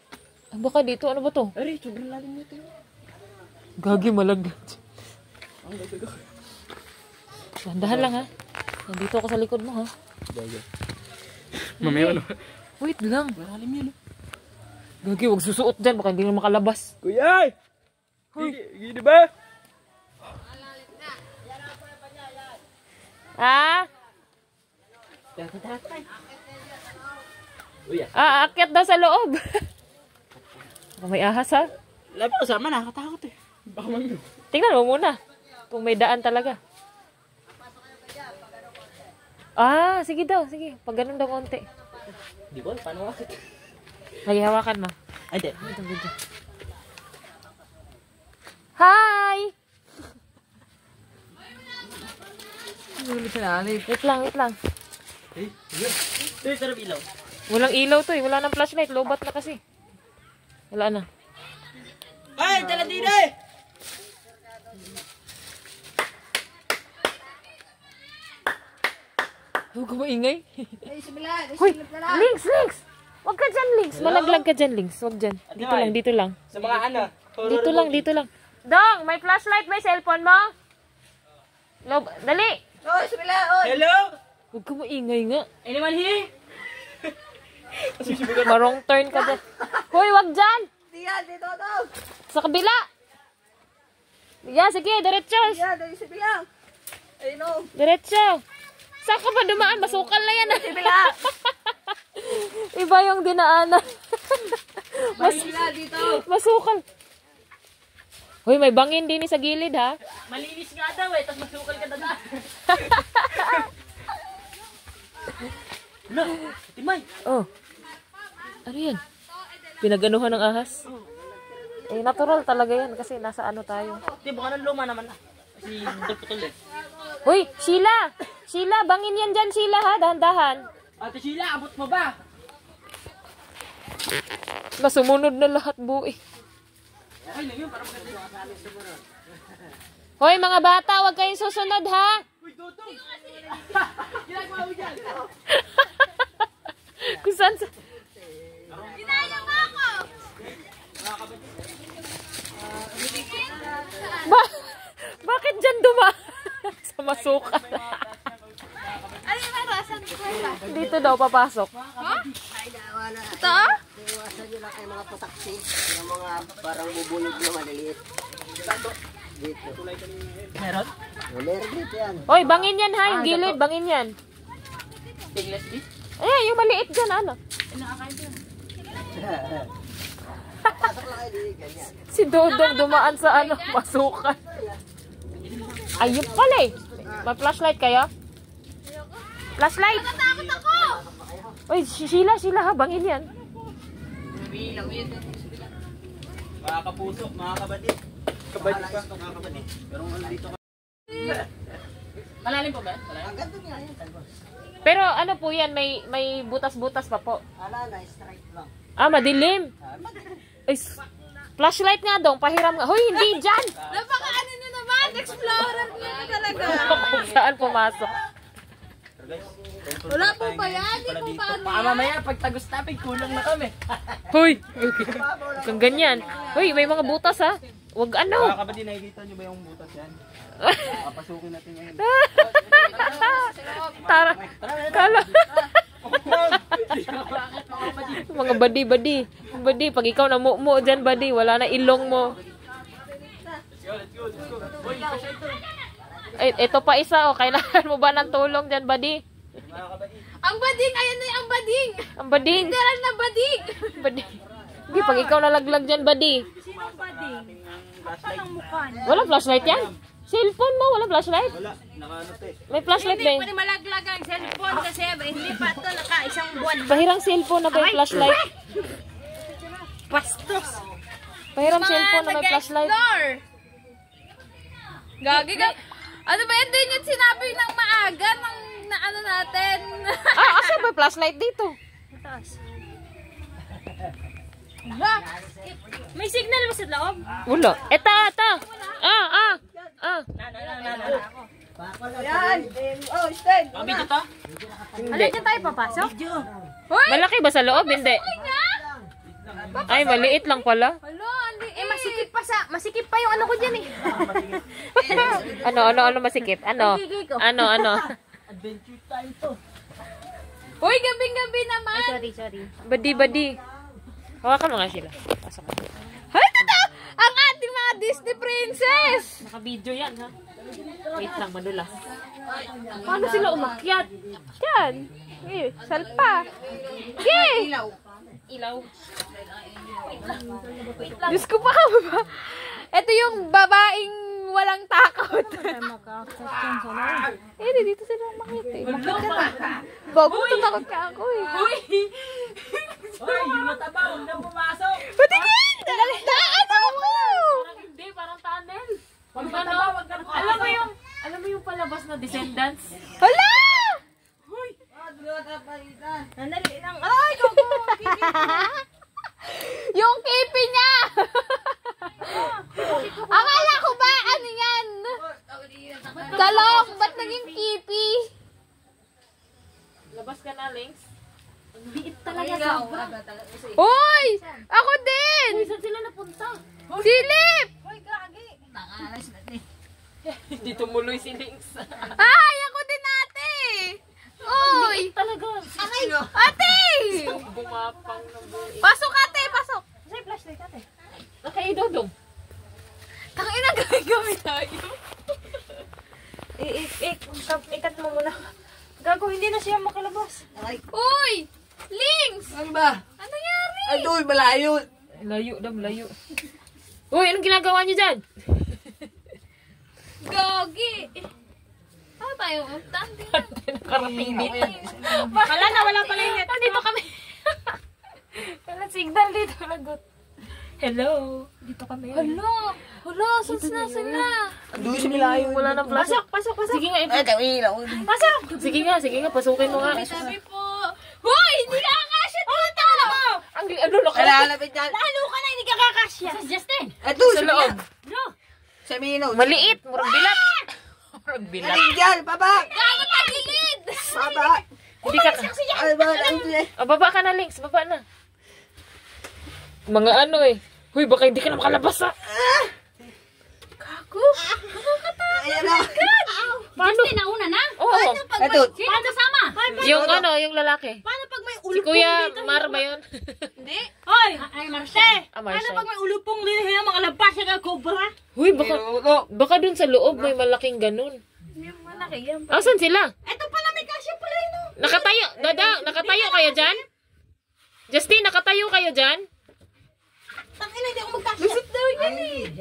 Baka dito, ano ba to? Ari, sobrang lalim nito. Gagi, malaglag. Dahan lang ha. Nandito ako sa likod mo ha. Mamaya ano? Wait lang. Malalim yan. Gagi, huwag susuot dyan, baka hindi na makalabas. Kuya! Gini ba? Ah? Aakyat daw sa loob. May ahas ha? Labi ko sama, nakakatakot eh. Tingnan mo muna. Kung may daan talaga. Ah, sige daw. Sige. Pag ganun daw konti. Di ba? Paano ako? Lagi hawakan mo. Ay, di. Ito video. Hi! Wait lang, wait lang. Uy, sarap ilaw. Walang ilaw to eh. Wala nang flashlight. Lobat na kasi. Wala na. Ay, tala din eh! Huwag ko maingay. Hoy, Links, Links! Huwag ka dyan, Links. Malaglag ka dyan, Links. Huwag dyan. Dito lang, dito lang. Sa mga ano? Dito lang, dito lang. Dong, may flashlight, may cellphone mo? Dali! Hello? Huwag ka maingay nga. Anyone here? Marong turn ka dyan. Hoy, wag dyan! Sa kabila! Yeah, sige, diretso. Diretso. Saan ka ba dumaan? Masukal na yan. Iba yung dinaanan. Masukal. Hoy, may bangin din sa gilid ha. Malinis nga daw eh, tapos masukal ka na. Ano? Timay. Oh. Ano yan? Pinaganuhan ng ahas? Eh, natural talaga yan kasi nasa ano tayo. Di, baka nang luma naman. Kasi putol eh. Hoy, Sheila! Sheila, bangin yan dyan, Sheila ha. Dahan-dahan. Ate Sheila, abot mo ba? Nasumunod na lahat buo eh. Hoy, mga bata, huwag kayong susunod ha. Uy, Dodong! Ginagawa mo dyan! Kung saan sa... Bakit dyan sa masuka? Ano yung marasan ko ba? Dito daw papasok. Ito? Iwasan nyo lang kayo mga putaksi. Yung mga parang bubulog na maliliit. Dito. Meron? Meron dito yan. Hoy, bangin yan ha, yung gilid, bangin yan. Tiglas di? Ayan, yung maliit dyan, ano? Pasok lang kayo dito. Ganyan. Si Dodong dumaan sa ano, masuka. Ayun pala eh. May flashlight kayo? Flashlight! Takot ako! Uy, Sheila ha, bangin yan. Mga kapuso, mga kabadit. Kabadit pa, mga kabadit. Pero ano dito ka? Malalim po ba? Ang ganda niya yan. Talbos. Pero ano po yan, may butas-butas pa po. Ala na, straight lang. Ah, madilim. Ay, flashlight nga dong, pahiram nga. Hoy, hindi dyan! Napaka ano nyo naman, explorer nyo na talaga. Kung saan pumasok. Wala po ba yan? Di po ba ano Baka mamaya, pag tagos namin, kulang na kami. Hoy! Kung ganyan. Hoy, may mga butas ha. Huwag ano. Mga kabadit, nakikita nyo ba yung butas yan? Papasukin natin ngayon. Tara. Kala. Mga badi. Badi, pag ikaw namumo dyan, badi, wala na ilong mo. Ay, ito pa isa, oh. Kailangan mo ba ng tulong dyan, badi? Ang bading, ayan na yung bading. Ang bading. Literal na bading. Badi. Hindi, pag ikaw nalaglag dyan, badi. Sinong bading? Anong mukha niya? Walang flashlight yan? Cellphone mo, walang flashlight? Wala, nakaano to eh. May flashlight ba yun? Pwede malaglag ang cellphone kasi hindi pa ito naka-isang buwan. Pahirang cellphone na may flashlight. Bastos. Pahiram cellphone na may flashlight. Explore. Gagi ka. Ano ba yan din yung sinabi ng maaga ng na ano natin? Asa may flashlight dito? May signal ba sa loob? Wala. Eto. Yan! Oh, stand! Video to? Hindi. Diyan tayo papasok? Malaki ba sa loob? Hindi. Ay, maliit lang pala. Hala, masikip pa yung ano ko dyan eh. Ano masikip? Ano? Adventure time to. Uy, gabing-gabi naman. Sorry. Badi. Hawakan mo nga sila. Pasok ka. Hay, totoo! Ang ating mga Disney princess! Naka-video yan, ha? Wait lang, madulas. Paano sila umakyat? Yan. Salpa. Okay. ilaw. Diyos ko pa ba? Ito yung babaeng walang takot. Eh, dito sila makita eh. Bago takot ka ako eh. Hoy, yung mataba, huwag na pumasok. Patingin! Ano mo? Hindi, parang tunnel. Wag na pumasok. Alam mo yung palabas na Descendants? Hala! Yung kipi niya! Akala ko ba ano yan? Talong! Ba't naging kipi? Labas ka na, Links. Hoy! Ako din! Saan sila napunta? Silip! Hindi tumuloy si Links. Ay! Ako din ate! Hoy! Talaga. Ate! Bumapang na buhay. Pasok ate! Pasok! Okay, Dodong. Tangina gawin tayo. Ikat mo muna. Gago, hindi na siya makalabas. Uy! Links! Ano ba? Ano nangyari? Adoy, malayo. Layo na, layo. Uy, anong ginagawa niyo dyan? Gogi! Ano tayo? Tandi na. Nakarating dito. Wala na, wala pala yung net. Nandito kami. Wala signal dito. Lagot. Hello. Dito kami. Hala! Hala! Saan na sila? Adoy, sa malayo. Wala nang flash. Pasok. Sige nga, Ay, ilaw. pasok. Sige nga, pasukin mo nga. Sabi po. Hoy! Hindi ka kakasya dito! Ang ano, Kalalapit yan. Lalo ka na hindi ka kakasya. Justin! Adoy, sa loob. Sa Mino. Maliit. Murang bilat. Murang bilat. Aling dyan, baba. Gago tagilid! Baba. Hindi ka. Ay, ba, lang dyan. Baba ka na, Links. Baba na. Mga ano eh. Huy, baka hindi ka na makalabas ah. Gago. Ayan na. Justin, nauna na? Oo. Ito. Sino kasama? Yung ano, yung lalaki. Paano pag may Si Kuya Mar ba yun? Hindi? Hoy! Ay, Marcel! Ah, Marcel. Paano pag may ulupong lilihin ang mga labas siya ng cobra? Huy, baka dun sa loob may malaking ganun. Malaki yan. Asan sila? Ito pala may kasya pala yun. Nakatayo. Nakatayo kayo dyan? Justin, nakatayo kayo dyan? Tangina, hindi ako magkasya. Visit daw yan eh.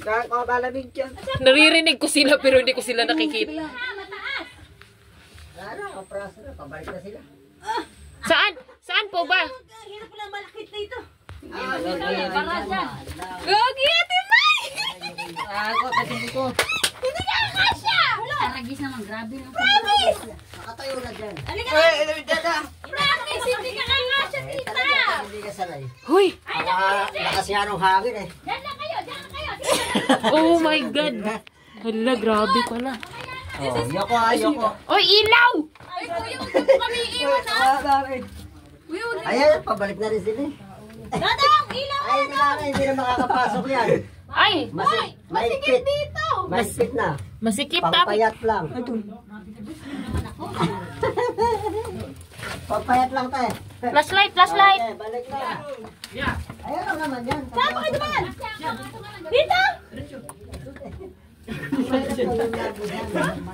Kakabalamig dyan. Naririnig ko sila pero hindi ko sila nakikita. Mataas. Ano, kapraso na. Pabalik na sila. Saan? Saan po ba? Hirap pala malakit na ito. Para dyan. Gogi, ate May! Ako, kasi ko. Hindi ka kakasya! Taragis naman, grabe naman. Promise! Nakatayo na dyan. Halika Ay, ano yung dyan na? Promise, hindi ka kakasya, tita! Talaga, hindi ka sanay. Huy! Lakas nga nung hangin eh. Diyan na kayo! Oh my God! Hala, grabe pala. Oh, yoko. Oy, ilaw! Ay, kuya, huwag mo kami iwan ha! Ayan, pabalik na rin sila eh. Dadang, ilaw! Ay, hindi na makakapasok yan. Ay! Maipit. Dito! Maipit na. Masikip tapi. Pampayat lang. Pampayat lang tayo. Flashlight, flashlight! Okay, balik na. Ayan lang naman yan. Saan pa kayo dumaan? Dito!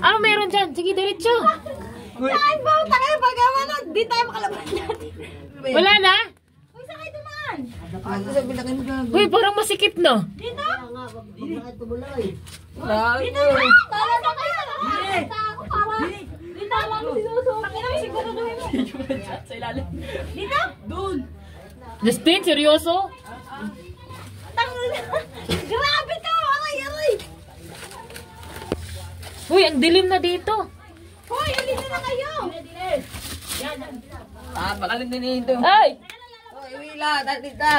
Ano meron dyan? Sige, diretso. Saan ba? Tayo pag-awa na! Di tayo makalabas natin. Wala na? Uy, saan kayo dumaan? Uy, parang masikip no? Dito? Bakit tumuloy? Dito na! Tala na kayo! Basta ako para... Dito lang sinusunod. Pakina siguro gawin mo. Sa ilalim. Dito? Doon. Justin, seryoso? Grabe ka! Aray! Uy, ang dilim na dito. Hoy, halina na kayo! Baka din dito. Ay! Oh, iwila, dito.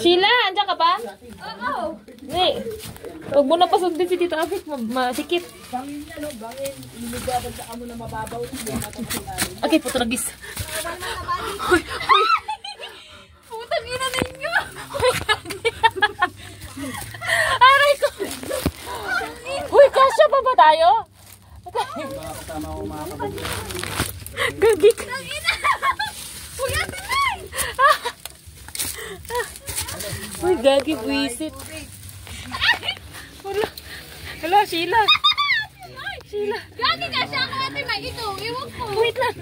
Sheila, andyan ka ba? Oo! Hey, huwag mo na pasundin si Tito Afik, masikip. Okay, putragis. Putang ina ninyo! Aray ko! Uy, kasya pa ba tayo? Gagi ka. Uy, ate May! Uy, gagi, buwisit. Hala, Sheila. Sheila. Gagi ka siya ako, ate May. Ito, iwan ko. Wait lang.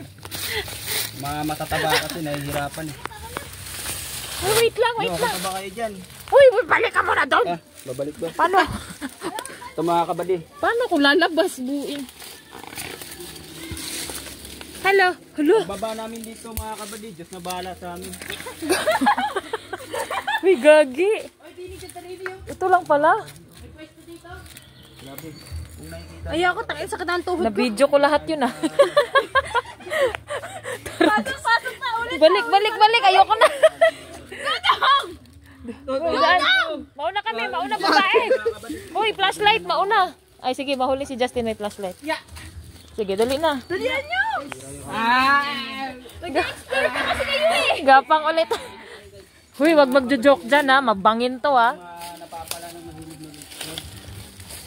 Mga matataba kasi nahihirapan eh. Uy, wait lang. Mataba kayo dyan. Uy, balik ka muna doon. Babalik ba? Paano? Ito mga kabady. Paano kung lalabas buing? Hello. Baba namin dito mga kabady. Diyos na bahala sa amin. Uy, gagi. Ito lang pala. Ayoko, tangin sa kanang tuhod ko. Na-video ko lahat yun ah. Pasok na ulit. Balik. Ayoko na. Mauna kami, mauna babae. Uy, flashlight, mauna. Ay, sige, mahuli si Justin may flashlight. Yeah. Sige, dali na. Dalihan nyo. Nag-expert na kasi kayo eh. Gapang ulit. Uy, wag magjo-joke dyan ha. Mabangin to ha.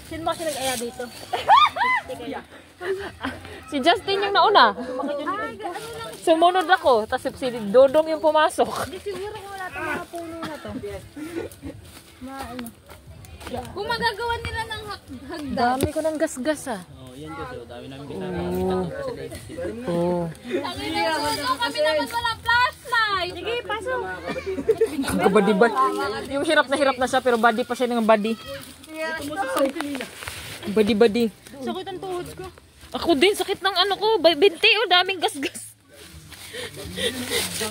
Sino mo kasi nag-aya dito? Si Justin yung nauna. Sumunod ako. Tapos si Dodong yung pumasok. Hindi siguro kung wala itong mga puno na to. Kung magagawa nila ng hagdan. Dami ko ng gasgas ah. Yan kasi, dami namin ginagawa. Oo. Tangin na puno kami naman wala flashlight. Sige, pasok. Kabady ba? Yung hirap na siya pero body pa siya ng body. Body. Sakit ang tuhod ko. Ako din, sakit ng ano ko. Binti oh, daming gasgas.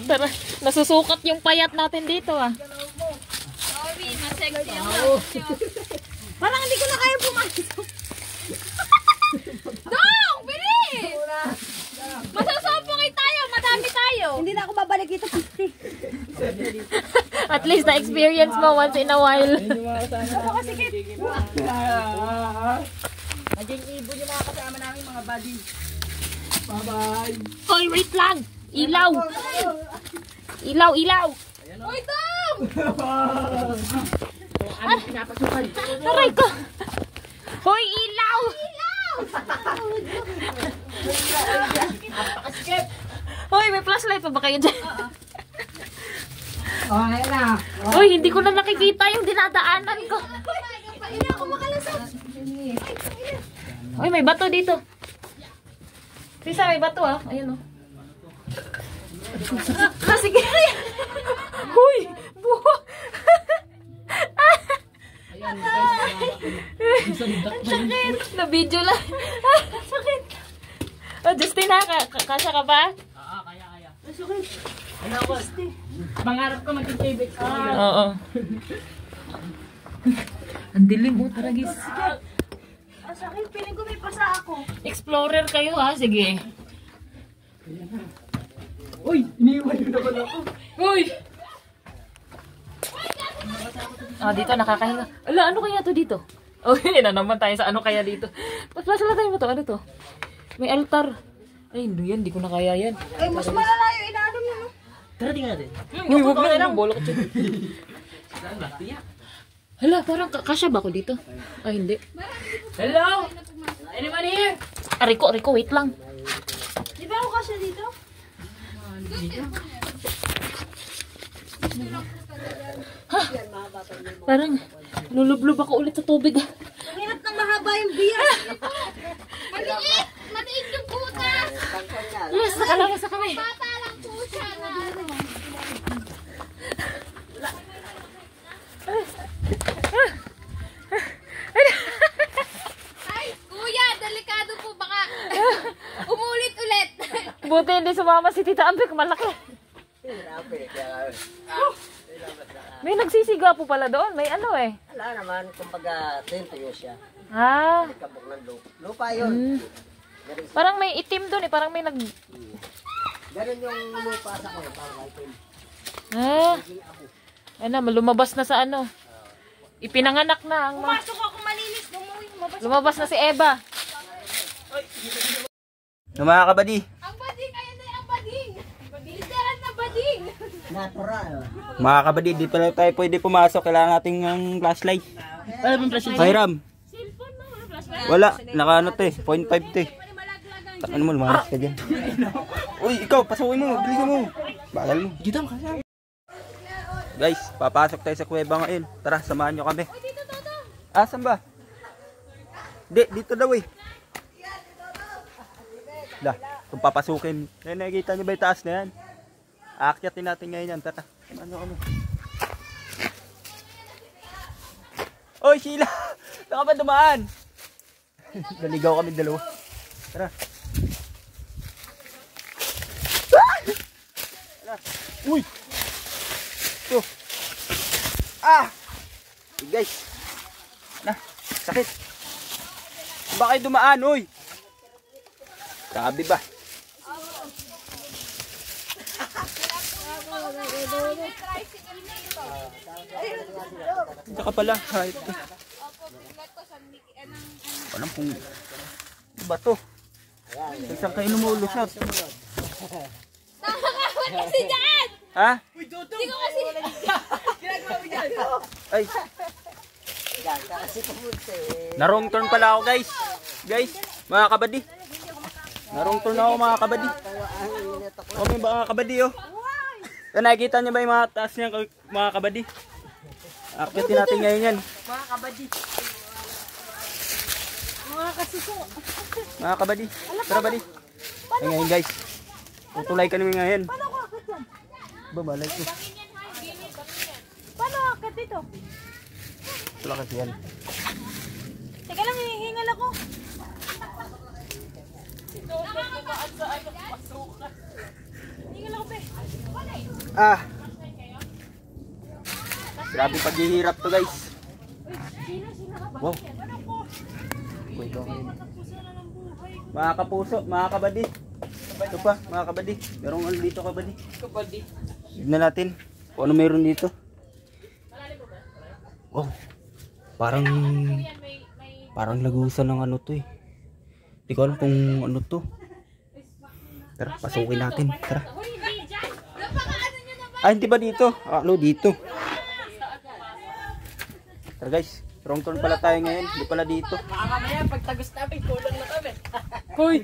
Tara, nasusukat yung payat natin dito ah. Sorry, masexy ako. Parang hindi ko na kaya pumasok. Dong! Bilis! Masasabungay tayo, madami tayo. Hindi na ako babalik dito. At least na-experience mo once in a while. Ako kasi Naging ibon yung mga kasama namin mga buddy. Bye-bye. Oy, wait lang! Ilaw! Ilaw! Uy, Dong! Ano pinapasukan? Aray ko! Hoy, ilaw! Hoy, may flashlight pa ba kayo dyan? Oh, ayan na. Hoy, hindi ko na nakikita yung dinadaanan ko. Hindi ako makalasap. Hoy, may bato dito. Sisa, may bato ah. Ayun oh. Sige. Hoy, buho. Sakit. Na-video lang. Sakit. Oh, Justin ha, kasya ka ba? Kaya. Sakit. Ano ko? Pangarap ko mag-TV. Oo. Ang dilim mo, taragis. Ang sakit, piling ko may pasa ako. Explorer kayo ha, sige. Uy, iniwan yun naman ako. Uy! Ah, dito nakakahinga. Ala, ano kaya to dito? Oh, yun na naman tayo sa ano kaya dito. Pagpasala mo to, ano to? May altar. Ay, hindi yan, di ko na kaya yan. Ay, mas malalayo, inaano mo, no? Tara, tingnan natin. Uy, huwag na lang, bolok ko. Hala, parang kasya ba ako dito? Ay, hindi. Hello? Anyone here? Riko, wait lang. Di ba ako kasya dito? Parang lulublob ako ulit sa tubig. Ang hirap ng mahaba yung bias. Maliit! Maliit yung butas! Yes, nakalabas na kami. Bata lang po siya na ano. Ay, kuya, delikado po baka umulit ulit. Buti hindi sumama si Tita Ambek, malaki. May nagsisiga po pala doon, may ano eh. Wala naman, kumbaga, tuyo siya. Ah, Kabok ng lupa yun. parang may itim doon eh, parang may nag... Ganun yung lupa sa ko, parang item. Ah, ano, lumabas na sa ano. Ipinanganak na ang mga... Pasok ako malinis, umuwi. Lumabas na si Eva. Mga kabady. Ang bading, ayun na yung bading. Literal na bading. Natural. Mga kabady, di pala tayo pwede pumasok. Kailangan natin ng flashlight. Ano bang flashlight? Hiram. Wala, naka ano to eh, 0.5 to eh. Takan mo, lumaras ka dyan. Uy, ikaw, pasukin mo, bilisan mo. Bagal mo. Dito mo kasi. Guys, papasok tayo sa kuweba ngayon. Tara, samahan nyo kami. Asan ba? Dito daw eh. Dah. Kung papasukin. Ayan, nakikita nyo ba yung taas na yan? Aakyatin natin ngayon yan. Tara. Ano. Oy, Sheila! Saan ka ba dumaan? Naligaw kami dalawa. Tara. Tara. Uy! Ito. Hey guys. Sakit. Ba kayo dumaan, uy? Sabi ba? Saka pala. Walang kung ba to? Isang kayo lumulusot. Nakakawal kasi dyan! Ha? Hindi ko kasi... Ay. Na-wrong turn pala ako guys. Guys, mga kabady. Na-wrong turn ako mga kabady. Kami ba mga kabady oh? Nakikita niyo ba yung mga taas niya mga kabady? Akyatin natin ngayon yan. Mga kabady. Mga kasuso. Mga kabady. Tara badi. Ay ngayon guys. Tutulay ka namin ngayon. Paano ako akit yan? Ba malay ko. Paano akit dito? Wala kasi yan. Teka lang, hihingal ako. Hihingal ako, pe. Grabe paghihirap to guys. Wow. Mga kapuso, mga kabady. Ito pa, mga kabady. Merong ano dito kabady. Tignan natin kung ano meron dito. Wow. Parang lagusan ng ano to eh. Hindi ko alam kung ano to. Tara, pasukin natin. Tara. Hindi ba dito? Ano dito? Tara guys, wrong turn pala tayo ngayon. Hindi pala dito. Mamaya, pagtagos namin, kulang na kami. Hoy!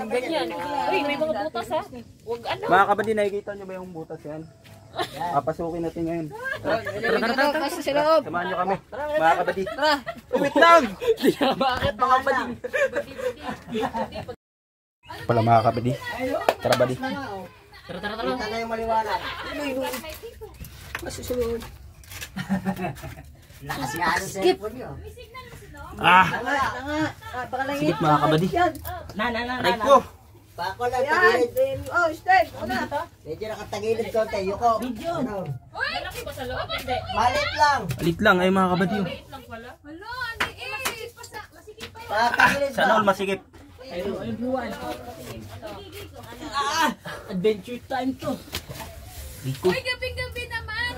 Ang ganyan. Uy, may mga butas ha. Huwag ano. Mga kabady, nakikita nyo ba yung butas yan? Papasukin natin ngayon. Tara. Samahan nyo kami. Mga kabady. Wait lang! Bakit mga bading? Pala mga kabady. Tara badi. Tara. Kita na yung maliwanag. Masusunod. Nakasigahan sa cellphone nyo. Sigit mga kabady. Aray ko. Bako lang, tagilid. Oh, stay. Medyo nakatagilid ko, tayo ko. Video. Malaki ba sa loob? Hindi. Malit lang. Alit lang ay mga kabady. Hello, ano eh? Masikip pa yan. Patagilid ba? Sana all masigip. Adventure time to. Rico. Uy, gabing-gabi naman.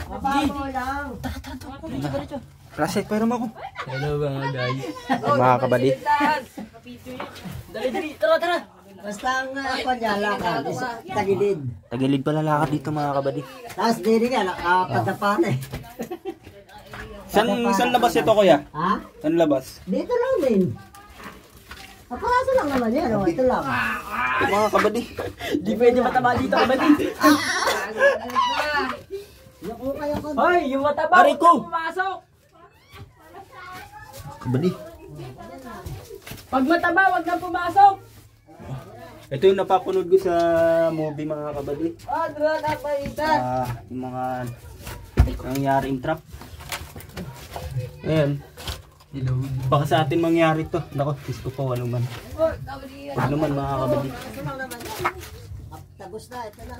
Mababo lang. Klasik, pero mo ako. Hello mga guys. Mga kabady. Dali, tara. Basta ang lakad is tagilid. Tagilid pala lakad dito mga kabady. Tapos dili nga, nakapadapate. San labas ito kuya? Ha? San labas? Dito lang din. Kapakaso lang naman yan, oh. Ito lang. Mga kabady. Di pwede mataba dito, kabady. Hoy, yung mataba, Aray ko! pumasok. Kabady. Pag mataba, wag kang pumasok. Ito yung napapanood ko sa movie mga kabady. Dra na paitan. Yung mga nangyaring trap. Ayan. Baka sa atin mangyari to. Nako, Diyos ko po, walo man. Wag naman mga kabady. Tagos na, ito na.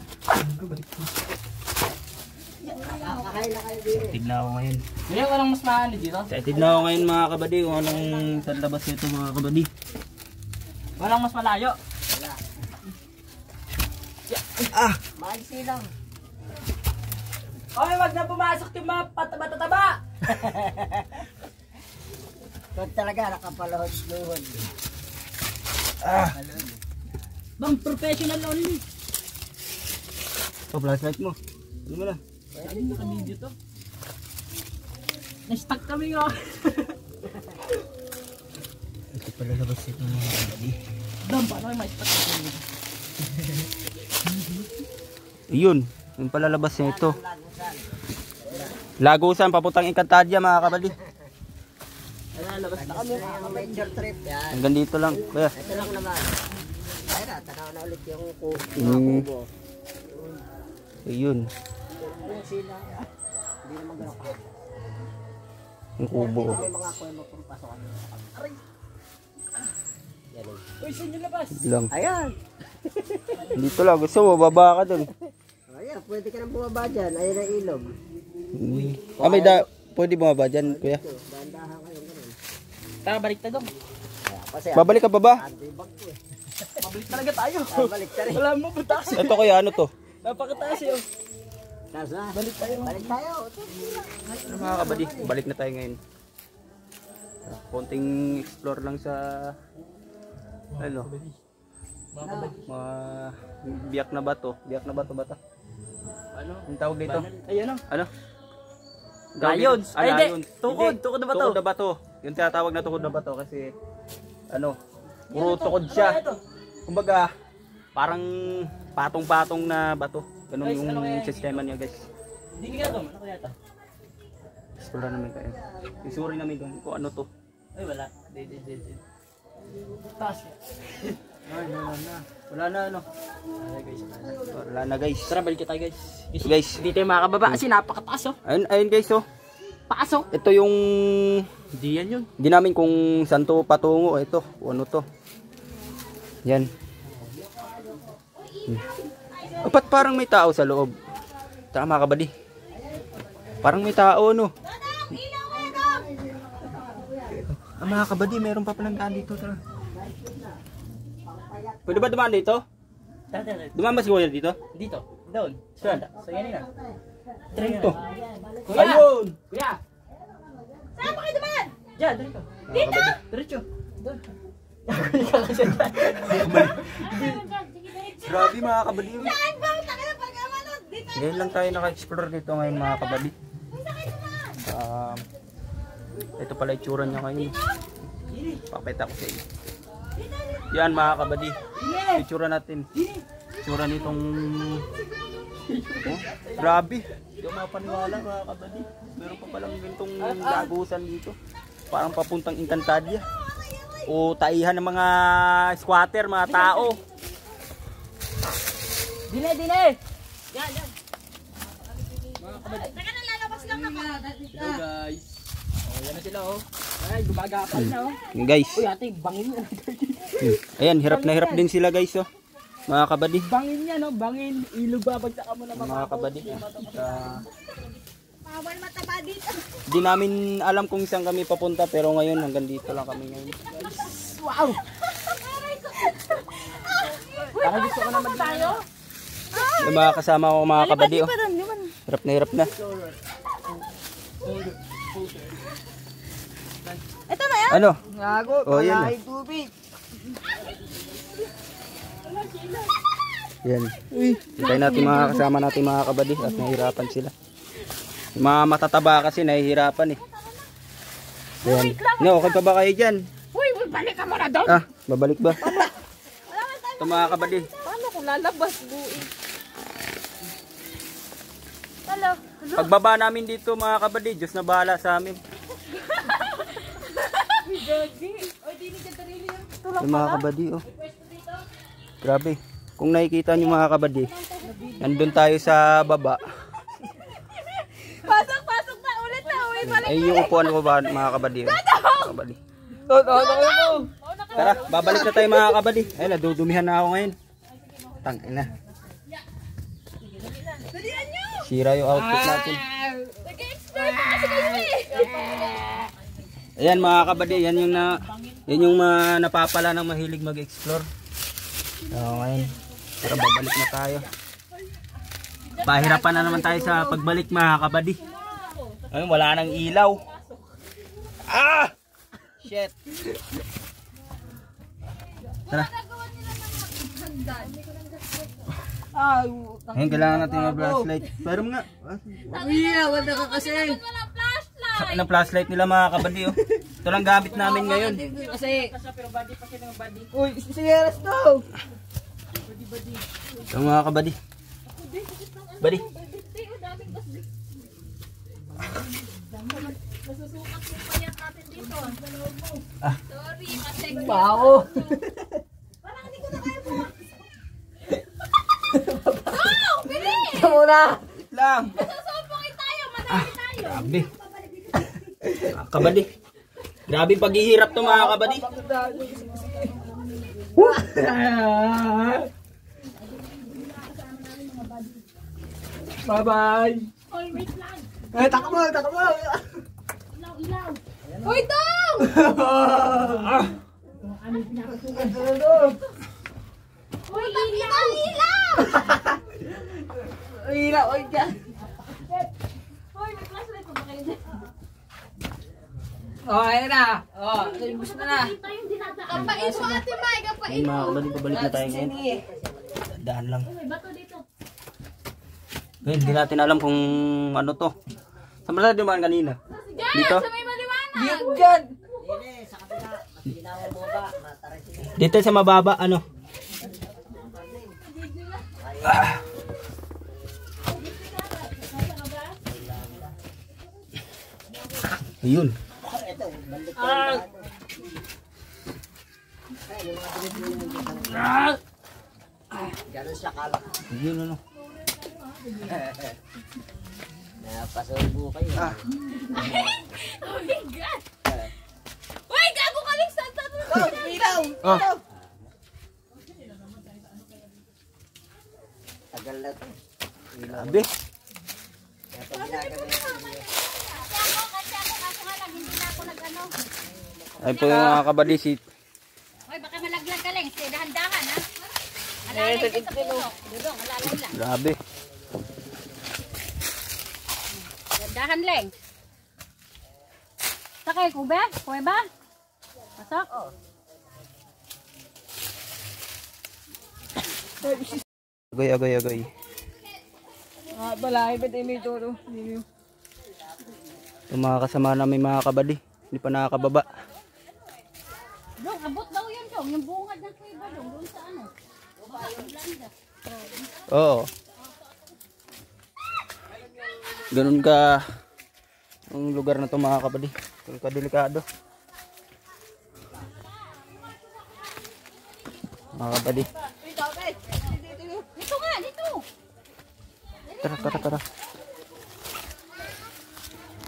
Excited na ako ngayon. Ngayon, walang mas mahali dito? Excited na ako ngayon mga kabady kung anong sa labas nito mga kabady. Walang mas malayo? Wala. Maiksi lang. Hoy, wag na pumasok yung mga pataba-tataba! Kung talaga nakapalahod-luhod. Bang professional only. Flashlight mo. Ano mo na? Ano naka-video to? Na-stuck kami nga. Ito pala labas ito mga kabady. Dam, paano kayo ma-stuck kami? Yun. Yung pala labas niya ito. Lagusan, papuntang Encantadia mga kabady. Labas na kami. Major trip yan. Hanggang dito lang. Kuya. Ito lang naman. mamaya, tanaw na ulit yung kubo. Ayun. Yung sila, hindi naman gano'n ka. Yung kubo. May mga kuwebo kung pasokan. Aray! Yan o. Uy, saan yung labas? Lang. Ayan! Dito lang. Gusto mo, baba ka dun. Ayan, pwede ka nang bumaba dyan. Ayan ang ilog. Pwede bumaba dyan, kuya. Dahan-dahan kayong gano'n. Tara, balik na dong. Babalik ka pa ba? Andibag ko eh. Pabalik talaga tayo. Balik ka rin. Wala mo pataas. Ito kuya, ano to? Napakataas yun. Nasa? Balik tayo. Balik tayo. Ano mga kabady? Balik na tayo ngayon. Konting explore lang sa ano? Mga biyak na bato. Biyak na bato bata. Ano? Ang tawag dito? Ay, ano? Ano? Lions. Ay, hindi. lions. Tukod. Hindi. Tukod na bato. Tukod na bato. Yung tinatawag na tukod na bato kasi ano? Puro tukod siya. Kumbaga, parang patong-patong na bato. Ganun Guys, yung ano kaya sistema niya, guys. Hindi nga dong. Ano kaya ito? Explore namin kayo. Isuri namin doon kung ano to. Ay, wala. Di. Taas. Wala na ano. Wala na guys. Tara, balik tayo guys. Guys, Hindi tayo makakababa kasi napakataas oh. ayun guys oh. Pasok. Ito yung Hindi yan yun. di namin kung saan to patungo. Ito, kung ano to. Yan. Ba't parang may tao sa loob? Tama ka ba di? Parang may tao no. Mga kabady, meron pa palang daan dito. Tara. Pwede ba dumaan dito? Tara. Dumaan ba si Kuya dito? Dito. Doon. Saan? So yan na. Dito. Kuya! Ayun! Kuya! Saan pa kayo naman? Diyan, dito. Dito? Diretso. Doon. Grabe mga kabady. Saan ba? Taka na pag-amanod. Dito. Ngayon lang tayo naka-explore dito ngayon mga kabady. Ito pala itsura niya ngayon. Pakita ko sa inyo. Yan mga kabady. Itsura natin. Itsura nitong... Oh, grabe. Hindi ko mapaniwala mga kabady. Meron pa palang ganitong lagusan dito. Parang papuntang Encantadia. O taihan ng mga squatter, mga tao. Dine! Yan. Taka na lalabas lang ako. Hello guys. Oh, yan na sila oh. Ay, gumagapal na oh. Guys. Uy, ate, bangin yan. Ayan, hirap na hirap din sila guys oh. Mga kabady. Bangin yan oh, bangin. Ilog babagsak ka mo na Mga kabady. Bawal mataba dito. Di namin alam kung saan kami papunta pero ngayon hanggang dito lang kami ngayon. Wow! Parang gusto ko naman tayo. Yung mga kasama ko mga kabady oh. Hirap na hirap na. Ito na yan. Ano? Ngago, Oh, yun. palay tubig. Yan. Hintay natin mga kasama natin mga kabady at nahihirapan sila. Yung mga matataba kasi nahihirapan eh. Yan. No, okay pa ba kayo dyan? Uy, balik ka muna doon. Ah, babalik ba? Ito mga kabady. Paano kung lalabas buuin? Hello. Pagbaba namin dito mga kabady, Diyos na bahala sa amin. Yung mga kabady oh. Grabe. Kung nakikita nyo mga kabady, nandun tayo sa baba. Pasok na. Ulit na. Uy, balik. Ay yung upuan ko ba mga kabady? Mga kabady. Tara, babalik na tayo mga kabady. Ay, nadudumihan na ako ngayon. Tangin na. Sira yung outfit natin. Nag-explore pa kasi kayo eh. Ayan mga kabady, yan yung napapala ng mahilig mag-explore. So, ngayon, tara babalik na tayo. Pahirapan na naman tayo sa pagbalik mga kabady. Ayun, wala nang ilaw. Ah! Shit. Tara. Ngayon, kailangan natin ng flashlight. Pero mga... Wala ka kasi. Wala flashlight. Ang flashlight nila mga kabady oh. Ito lang gamit namin ngayon. Kasi. Uy, sigaras to. Ito mga kabady. Badi. Nasusukat yung payat natin dito. Sorry, masek. Pao. Parang hindi ko na kaya pumakis. muna. Wait lang. Susupungin tayo, madami tayo. Grabe. Mga kabady. Grabe paghihirap to mga kabady. Bye-bye. Takbo. Hoy, Dong! Hoy, ilaw! Ilaw, oy dyan. Hoy, may flashlight pa ba kayo dyan? Oh, ayun na. Oh, gusto na. Kapain mo, Ate Mai, kapain Ayun mo. mga kabady, pabalik na tayo ngayon. Daan lang. May bato dito. Ngayon, hindi natin alam kung ano to. Saan ba tayo dumaan kanina? Dito? Sa may maliwanag. Dyan. Dito sa mababa, ano? Ayun. Ganun siya kalak. Ayun, ano? Napasubo kayo. Oh my God! Hoy, gago ka lang sa Ilaw. Oh. Tagal na to. Grabe. Kaya pag ginagawa Kasi ako, kaso nga lang, hindi na ako nag-ano. Ay po yung mga kabady, si Hoy, baka malaglag ka lang. Dahan-dahan, ha? Alalay ka sa puso. Dudong, alalay lang. grabe. Dahan lang. Sakay, kube? Kube ba? Pasok? Agoy. balay, ba't may turo? Yung mga kasama namin mga kabady, hindi pa nakakababa. Dong, abot daw yun, Dong. Yung bungad ng kuiba, Dong. Doon sa ano? Baka blanda. Oo. Ganun ka ang lugar na to mga kabady. Ganun ka delikado. Mga kabady. Dito nga, dito. Tara.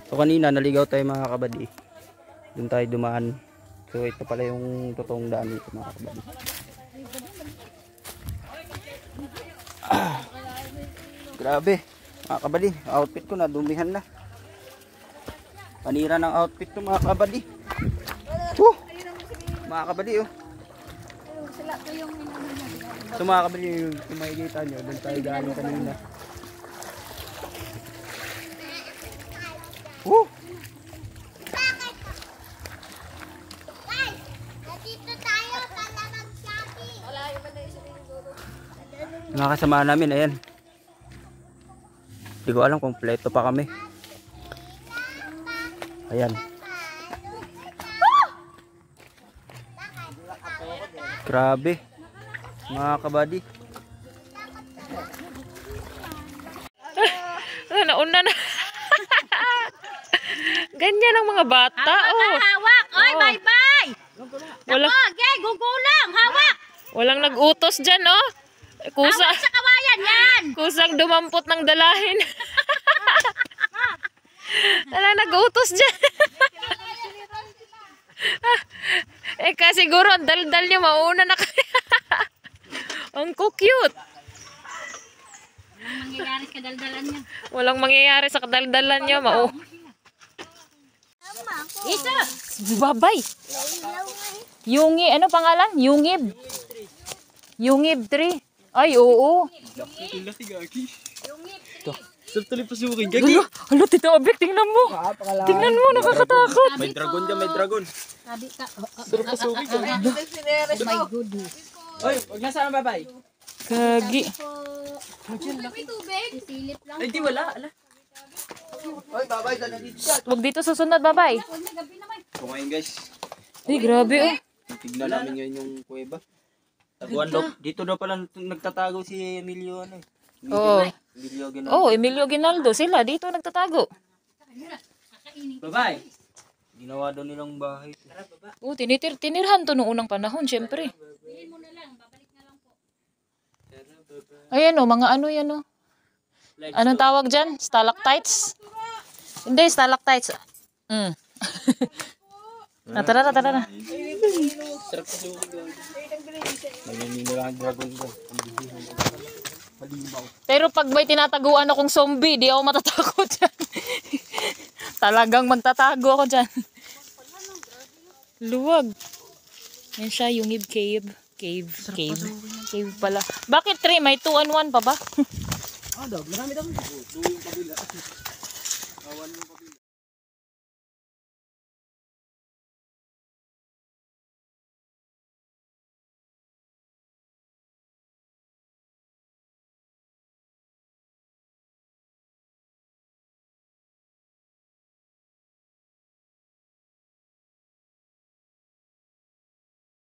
So kanina naligaw tayo mga kabady. Doon tayo dumaan. So ito pala yung totoong daan dito mga kabady. Grabe. Mga kabady, outfit ko nadumihan na. Panira ng outfit to mga kabady. Mga kabady oh. So mga kabady, yung makikita nyo, doon tayo galing kanina. Dito tayo para mag-shopping. Mga kasama namin, ayan. Hindi ko alam kung kompleto pa kami. Ayan. Grabe. Mga kabady. Nauna na. Ganyan ang mga bata. Oh. Hawak! Oy, Oh. bye-bye! Wala, Okay, gugulang! Hawak! walang nag-utos dyan, oh. Kusa, Hawak sa kawayan, yan! kusang dumampot ng dalahin. Walang nag-utos dyan. Siguro ang daldal nyo, mauna na kayo. Ang cute. Anong mangyayari sa daldalan niya? Walang mangyayari sa kadaldalan nyo. Isa! Babay. Yungi, ano pangalan? Yungib. Yungib 3. Ay, oo. Hala, Tito Abek, tingnan mo. Tingnan mo, nakakatakot. May dragon dyan, may dragon. Sabi ka, My goodness. Oy, huwag na sana babay. Kagi. may tubig? Sisilip lang. Ay, di wala. Oy, babay, dala dito siya. Huwag dito susunod, babay. Huwag na gabi naman. So ngayon guys, Ay, grabe, oh. tignan namin ngayon yung kuweba. Taguan daw, dito daw pala nagtatago si Emilio ano eh. Oo. Emilio Ginaldo. Oh, Emilio Ginaldo. Sila dito nagtatago. Babay. Ginawa daw nilang bahay. Oh, tinirhan to noong unang panahon, syempre. Bilhin mo na lang, babalik na lang po. Ayan, oh, mga ano yan, oh. Anong tawag dyan? Stalactites? Hindi, stalactites. Tara na. Pero pag may tinataguan akong zombie, di ako matatakot dyan. Talagang magtatago ako dyan. Luwag. Yan siya, yung cave. Cave pala. Bakit 3? May 2 and 1 pa ba? Marami daw.